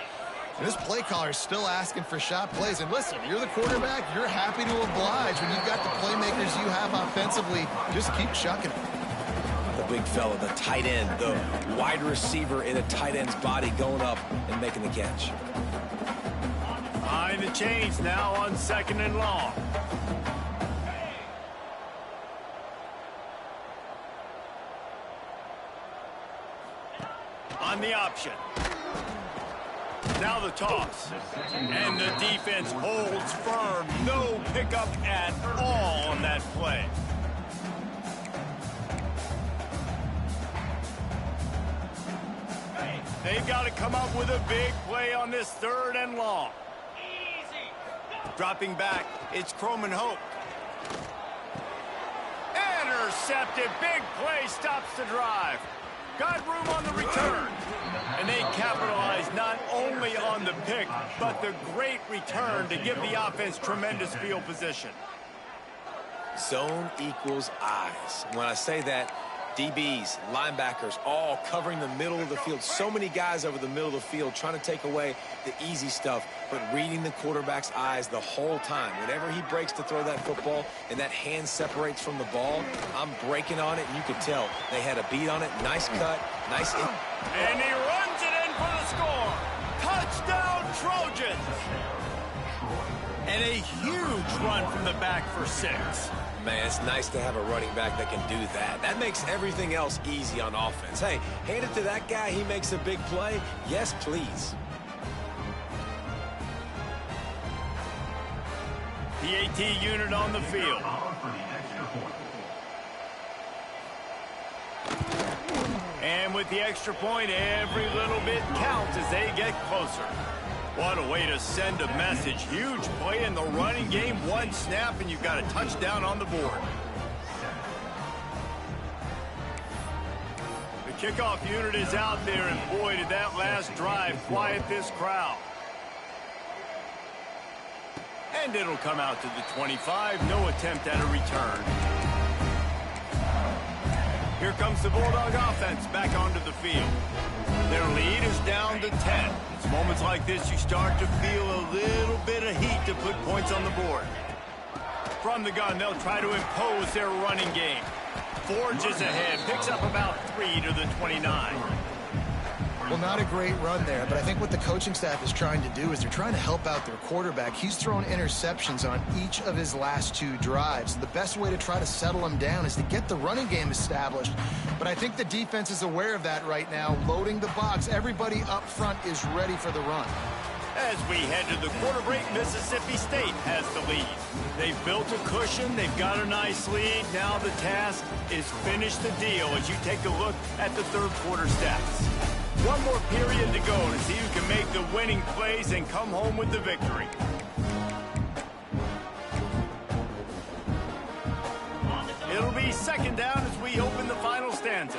[SPEAKER 2] And this play caller is still asking for shot plays. And listen, you're the quarterback. You're happy to oblige when you've got the playmakers you have offensively. Just keep chucking it.
[SPEAKER 3] The big fella, the tight end, the wide receiver in a tight end's body going up and making the catch.
[SPEAKER 1] Behind the chains now on 2nd and long. On the option. Now the toss. And the defense holds firm. No pickup at all on that play. They've got to come up with a big play on this 3rd and long. Dropping back, it's Croman Hope. Intercepted. Big play stops the drive. Got room on the return. And they capitalize not only on the pick, but the great return to give the offense tremendous field position.
[SPEAKER 3] Zone equals eyes. When I say that, DBs, linebackers, all covering the middle of the field. So many guys over the middle of the field trying to take away the easy stuff, but reading the quarterback's eyes the whole time. Whenever he breaks to throw that football and that hand separates from the ball, I'm breaking on it, and you can tell they had a beat on it. Nice cut, nice.
[SPEAKER 1] And he runs it in for the score. Touchdown, Trojans. And a huge run from the back for 6.
[SPEAKER 3] Man, it's nice to have a running back that can do that. That makes everything else easy on offense. Hey, hand it to that guy. He makes a big play. Yes, please.
[SPEAKER 1] The AT unit on the field. And with the extra point, every little bit counts as they get closer. What a way to send a message. Huge play in the running game. One snap, and you've got a touchdown on the board. The kickoff unit is out there, and boy, did that last drive quiet this crowd. And it'll come out to the 25. No attempt at a return. Here comes the Bulldog offense back onto the field. Their lead is down to 10. It's moments like this you start to feel a little bit of heat to put points on the board. From the gun, they'll try to impose their running game. Forges ahead, picks up about 3 to the 29.
[SPEAKER 2] Well, not a great run there, but I think what the coaching staff is trying to do is they're trying to help out their quarterback. He's thrown interceptions on each of his last 2 drives. The best way to try to settle him down is to get the running game established. But I think the defense is aware of that right now, loading the box. Everybody up front is ready for the run.
[SPEAKER 1] As we head to the quarter break, Mississippi State has the lead. They've built a cushion. They've got a nice lead. Now the task is finish the deal as you take a look at the third quarter stats. One more period to go to see who can make the winning plays and come home with the victory. It'll be 2nd down as we open the final stanza.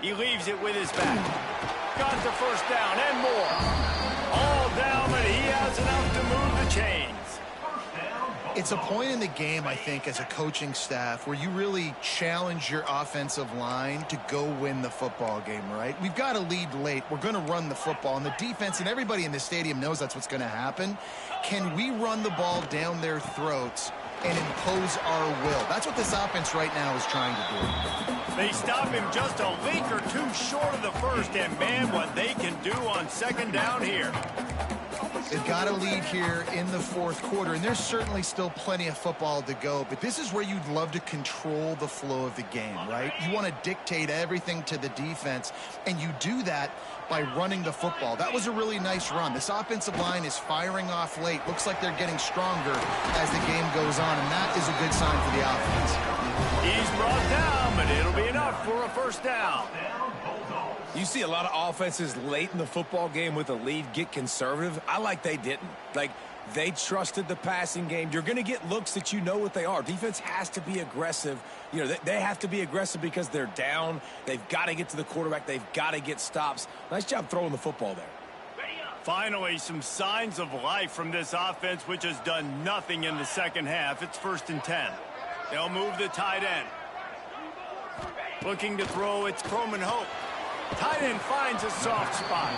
[SPEAKER 1] He leaves it with his back. Got the 1st down and more. All down, but he has enough to move the chains.
[SPEAKER 2] It's a point in the game, I think, as a coaching staff where you really challenge your offensive line to go win the football game, right? We've got a lead late. We're going to run the football, and the defense and everybody in the stadium knows that's what's going to happen. Can we run the ball down their throats and impose our will? That's what this offense right now is trying to do.
[SPEAKER 1] They stop him just a link or 2 short of the 1st, and man, what they can do on 2nd down here.
[SPEAKER 2] They've got a lead here in the 4th quarter, and there's certainly still plenty of football to go, but this is where you'd love to control the flow of the game, right? You want to dictate everything to the defense, and you do that by running the football. That was a really nice run. This offensive line is firing off late. Looks like they're getting stronger as the game goes on, and that is a good sign for the offense.
[SPEAKER 1] He's brought down, but it'll be enough for a 1st down.
[SPEAKER 3] You see a lot of offenses late in the football game with a lead get conservative. I like they didn't. Like, they trusted the passing game. You're going to get looks that you know what they are. Defense has to be aggressive. You know, they have to be aggressive because they're down. They've got to get to the quarterback. They've got to get stops. Nice job throwing the football there.
[SPEAKER 1] Finally, some signs of life from this offense, which has done nothing in the second half. It's 1st and 10. They'll move the tight end. Looking to throw, it's Croman Hope. Tight end finds a soft spot.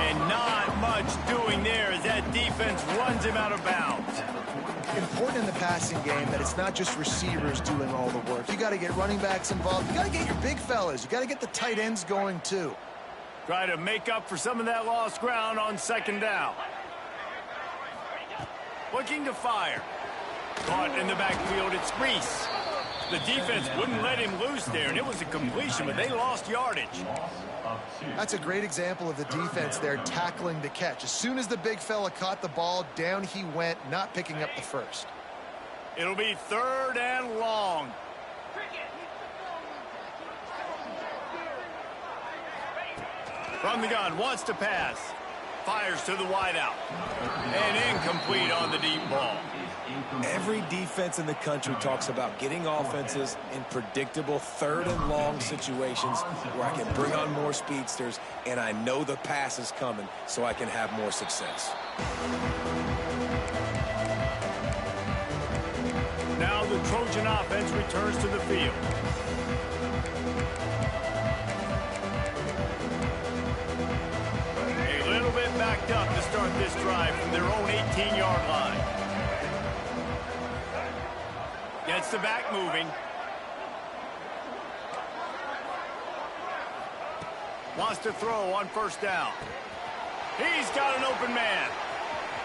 [SPEAKER 1] And not much doing there as that defense runs him out of bounds.
[SPEAKER 2] Important in the passing game that it's not just receivers doing all the work. You got to get running backs involved. You got to get your big fellas. You got to get the tight ends going too.
[SPEAKER 1] Try to make up for some of that lost ground on 2nd down. Looking to fire. Caught in the backfield, it's Reese. The defense wouldn't let him loose there, and it was a completion, but they lost yardage.
[SPEAKER 2] That's a great example of the defense there tackling the catch. As soon as the big fella caught the ball, down he went, not picking up the first.
[SPEAKER 1] It'll be 3rd and long. From the gun, wants to pass. Fires to the wideout. And incomplete on the deep ball.
[SPEAKER 3] Every defense in the country talks about getting offenses in predictable 3rd and long situations where I can bring on more speedsters and I know the pass is coming so I can have more success.
[SPEAKER 1] Now the Trojan offense returns to the field. A little bit backed up to start this drive from their own 18-yard line. Gets the back moving. Wants to throw on 1st down. He's got an open man.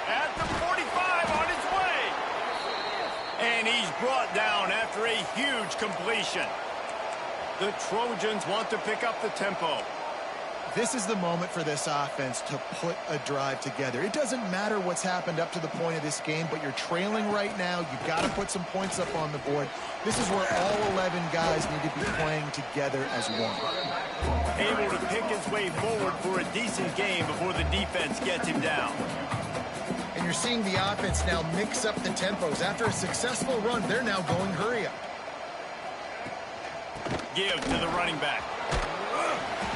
[SPEAKER 1] At the 45 on his way. And he's brought down after a huge completion. The Trojans want to pick up the tempo.
[SPEAKER 2] This is the moment for this offense to put a drive together. It doesn't matter what's happened up to the point of this game, but you're trailing right now. You've got to put some points up on the board. This is where all 11 guys need to be playing together as one.
[SPEAKER 1] Able to pick his way forward for a decent game before the defense gets him down.
[SPEAKER 2] And you're seeing the offense now mix up the tempos. After a successful run, they're now going hurry up.
[SPEAKER 1] Give to the running back.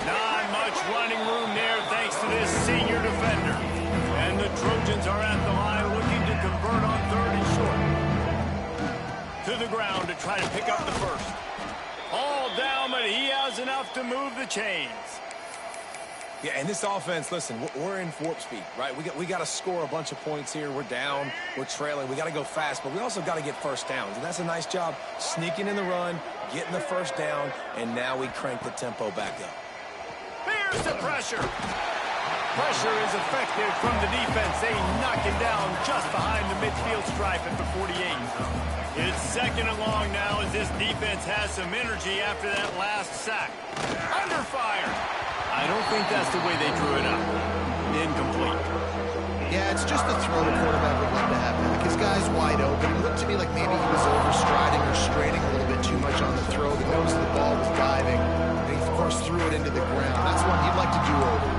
[SPEAKER 1] Not much running room there thanks to this senior defender. And the Trojans are at the line looking to convert on 3rd and short. To the ground to try to pick up the first. All down, but he has enough to move the chains.
[SPEAKER 3] Yeah, and this offense, listen, we're in warp speed, right? We got to score a bunch of points here. We're down, we're trailing. We got to go fast, but we also got to get 1st downs. And that's a nice job sneaking in the run, getting the 1st down, and now we crank the tempo back up.
[SPEAKER 1] Here's the pressure. Pressure is effective from the defense. They knock him down just behind the midfield stripe at the 48. It's 2nd and long now as this defense has some energy after that last sack. Under fire. I don't think that's the way they drew it up. Incomplete.
[SPEAKER 2] Yeah, it's just a throw the quarterback would love to have back. His guy's wide open. It looked to me like maybe he was overstriding or straining a little bit too much on the throw. The nose of the ball was diving. And he, of course, threw it into the ground. That's one he'd like to do over.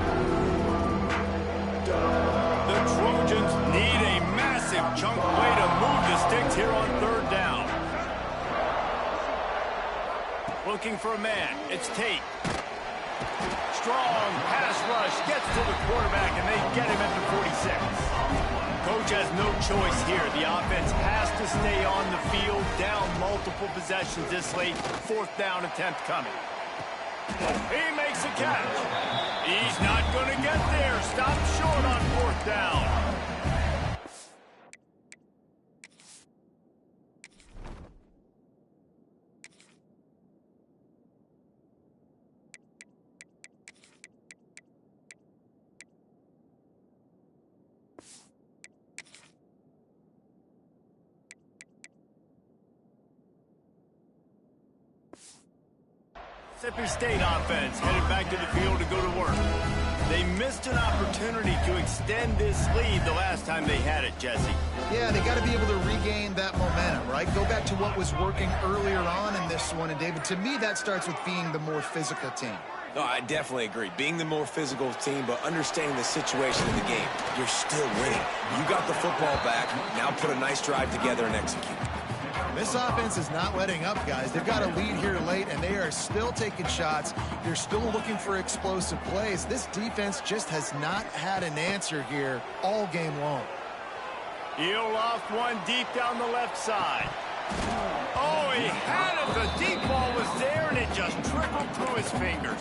[SPEAKER 1] The Trojans need a massive chunk play to move the sticks here on 3rd down. Looking for a man. It's Tate. Strong pass rush gets to the quarterback, and they get him at the 46. Coach has no choice here. The offense has to stay on the field, down multiple possessions this late. 4th down attempt coming. He makes a catch. He's not going to get there. Stop short on 4th down. Mississippi State offense headed back to the field to go to work. They missed an opportunity to extend this lead the last time they had it, Jesse.
[SPEAKER 2] Yeah, they got to be able to regain that momentum, right? Go back to what was working earlier on in this one. And, David, to me, that starts with being the more physical team.
[SPEAKER 3] No, I definitely agree. Being the more physical team, but understanding the situation in the game. You're still winning. You got the football back. Now put a nice drive together and execute.
[SPEAKER 2] This offense is not letting up, guys. They've got a lead here late, and they are still taking shots. They're still looking for explosive plays. This defense just has not had an answer here all game long.
[SPEAKER 1] He'll loft one deep down the left side. Oh, he had it. The deep ball was there, and it just trickled through his fingers.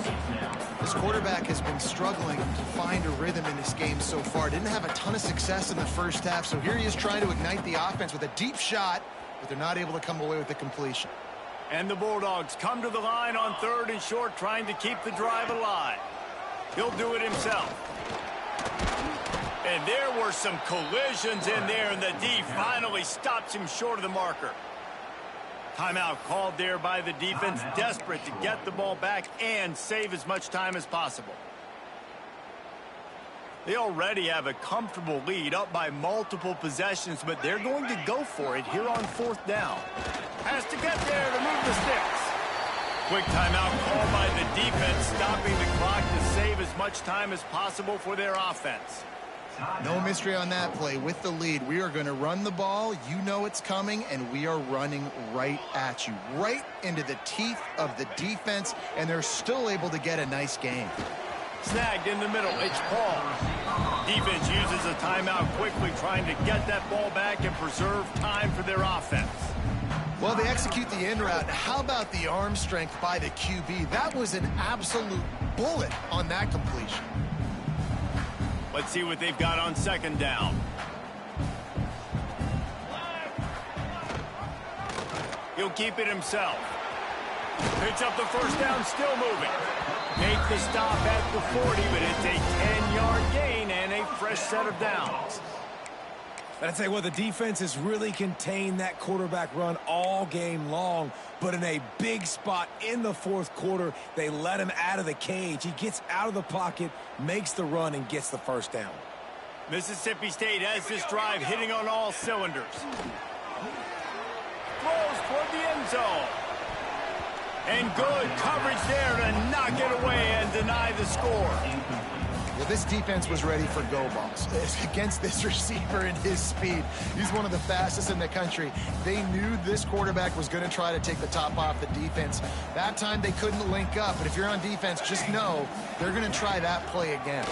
[SPEAKER 2] This quarterback has been struggling to find a rhythm in this game so far. Didn't have a ton of success in the first half, so here he is trying to ignite the offense with a deep shot, but they're not able to come away with the completion.
[SPEAKER 1] And the Bulldogs come to the line on 3rd and short, trying to keep the drive alive. He'll do it himself. And there were some collisions in there, and the D finally stops him short of the marker. Timeout called there by the defense, desperate to get the ball back and save as much time as possible. They already have a comfortable lead, up by multiple possessions, but they're going to go for it here on 4th down. Has to get there to move the sticks. Quick timeout called by the defense, stopping the clock to save as much time as possible for their offense.
[SPEAKER 2] No mystery on that play. With the lead, we are going to run the ball. You know it's coming, and we are running right at you, right into the teeth of the defense, and they're still able to get a nice game.
[SPEAKER 1] Snagged in the middle. It's Paul. Defense uses a timeout quickly, trying to get that ball back and preserve time for their offense.
[SPEAKER 2] Well, they execute the in route. How about the arm strength by the QB? That was an absolute bullet on that completion.
[SPEAKER 1] Let's see what they've got on 2nd down. He'll keep it himself. Picks up the 1st down, still moving. Make the stop at the 40, but it's a 10-yard gain and a fresh set of downs.
[SPEAKER 3] But I'd say, well, the defense has really contained that quarterback run all game long, but in a big spot in the 4th quarter, they let him out of the cage. He gets out of the pocket, makes the run, and gets the 1st down.
[SPEAKER 1] Mississippi State has this drive hitting on all cylinders. Throws toward the end zone. And good coverage there to knock it away and deny the score.
[SPEAKER 2] Well, this defense was ready for go balls against this receiver and his speed. He's one of the fastest in the country. They knew this quarterback was going to try to take the top off the defense. That time they couldn't link up, but if you're on defense, just know they're going to try that play again.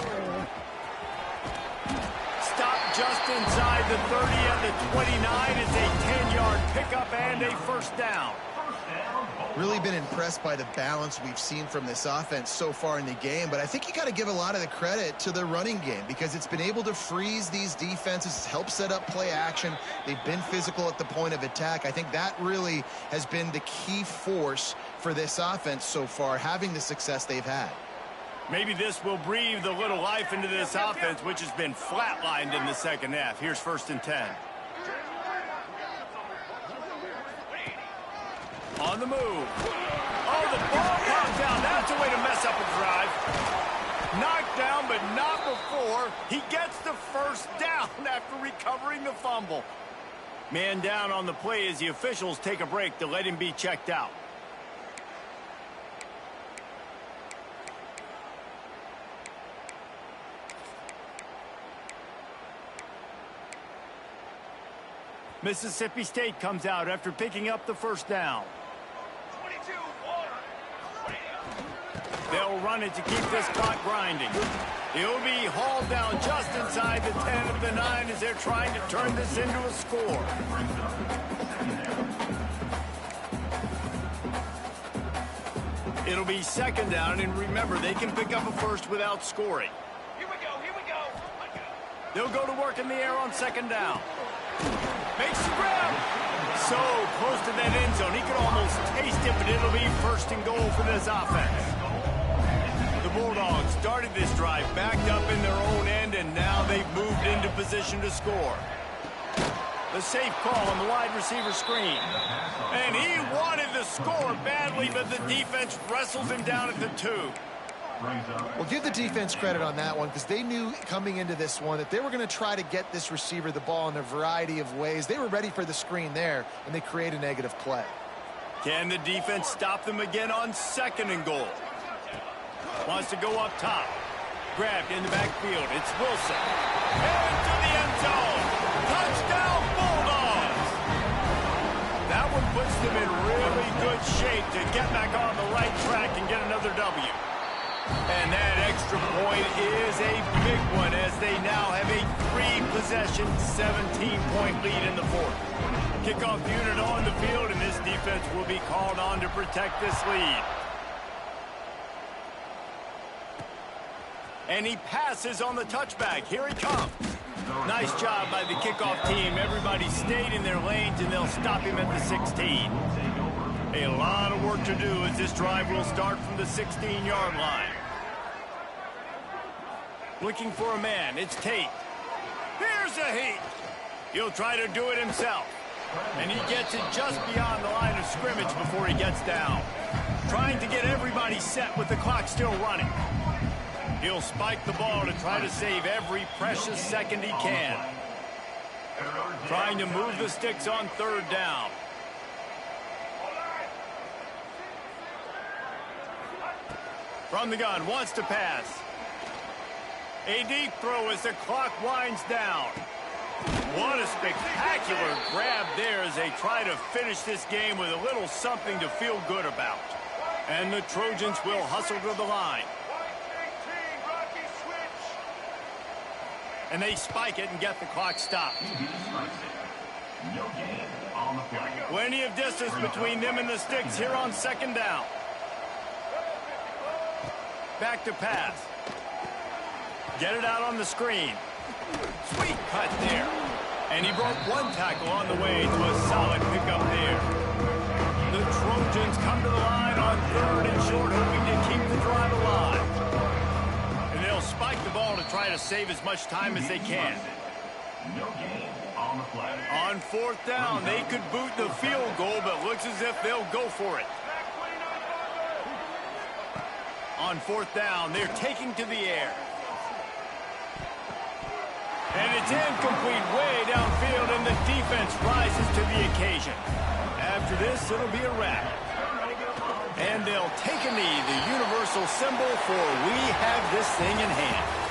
[SPEAKER 1] Stop just inside the 30 at the 29. It's a 10-yard pickup and a 1st down.
[SPEAKER 2] Really been impressed by the balance we've seen from this offense so far in the game, but I think you got to give a lot of the credit to the running game because it's been able to freeze these defenses, help set up play action. They've been physical at the point of attack. I think that really has been the key force for this offense so far, having the success they've had.
[SPEAKER 1] Maybe this will breathe a little life into this offense, which has been flatlined in the 2nd half. Here's 1st and 10. On the move. Oh, the ball popped out. That's a way to mess up a drive. Knocked down, but not before. He gets the 1st down after recovering the fumble. Man down on the play as the officials take a break to let him be checked out. Mississippi State comes out after picking up the 1st down. They'll run it to keep this clock grinding. He'll be hauled down just inside the 10 of the 9 as they're trying to turn this into a score. It'll be 2nd down, and remember, they can pick up a 1st without scoring. Here we go. They'll go to work in the air on 2nd down. Makes the grab. So close to that end zone. He could almost taste it, but it'll be 1st and goal for this offense. The Bulldogs started this drive backed up in their own end, and now they've moved into position to score. The safe call on the wide receiver screen. And he wanted the score badly, but the defense wrestles him down at the 2.
[SPEAKER 2] Well, give the defense credit on that one because they knew coming into this one that they were going to try to get this receiver the ball in a variety of ways. They were ready for the screen there, and they create a negative play.
[SPEAKER 1] Can the defense stop them again on 2nd and goal? Wants to go up top. Grabbed in the backfield. It's Wilson. Into the end zone. Touchdown, Bulldogs. That one puts them in really good shape to get back on the right track and get another W. And that extra point is a big one as they now have a 3-possession, 17-point lead in the fourth. Kickoff unit on the field, and this defense will be called on to protect this lead. And he passes on the touchback. Here he comes. Nice job by the kickoff team. Everybody stayed in their lanes, and they'll stop him at the 16. A lot of work to do as this drive will start from the 16-yard line. Looking for a man. It's Tate. Here's a heat. He'll try to do it himself. And he gets it just beyond the line of scrimmage before he gets down. Trying to get everybody set with the clock still running. He'll spike the ball to try to save every precious second he can. Trying to move the sticks on third down. From the gun, wants to pass. A deep throw as the clock winds down. What a spectacular grab there as they try to finish this game with a little something to feel good about. And the Trojans will hustle to the line. And they spike it and get the clock stopped. Plenty of distance between them and the sticks here on second down. Back to pass. Get it out on the screen. Sweet cut there. And he broke one tackle on the way to a solid pickup there. The Trojans come to the line on third and short, hoping to keep the drive alive. And they'll spike the ball to try to save as much time as they can. On fourth down, they could boot the field goal, but looks as if they'll go for it. On fourth down, they're taking to the air. And it's incomplete way downfield, and the defense rises to the occasion. After this, it'll be a wrap. And they'll take a knee, the universal symbol for we have this thing in hand.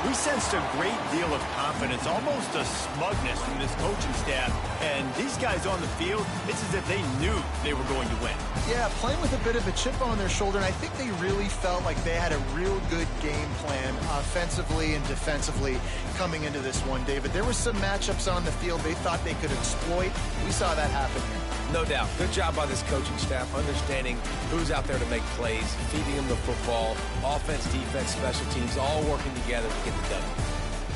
[SPEAKER 1] We sensed a great deal of confidence, almost a smugness from this coaching staff. And these guys on the field, it's as if they knew they were going to win.
[SPEAKER 2] Yeah, playing with a bit of a chip on their shoulder, and I think they really felt like they had a real good game plan offensively and defensively coming into this one, David. There were some matchups on the field they thought they could exploit. We saw that happen here.
[SPEAKER 3] No doubt. Good job by this coaching staff, understanding who's out there to make plays, feeding them the football, offense, defense, special teams, all working together to get the W.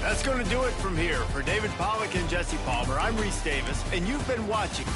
[SPEAKER 1] That's going to do it from here. For David Pollack and Jesse Palmer, I'm Reese Davis, and you've been watching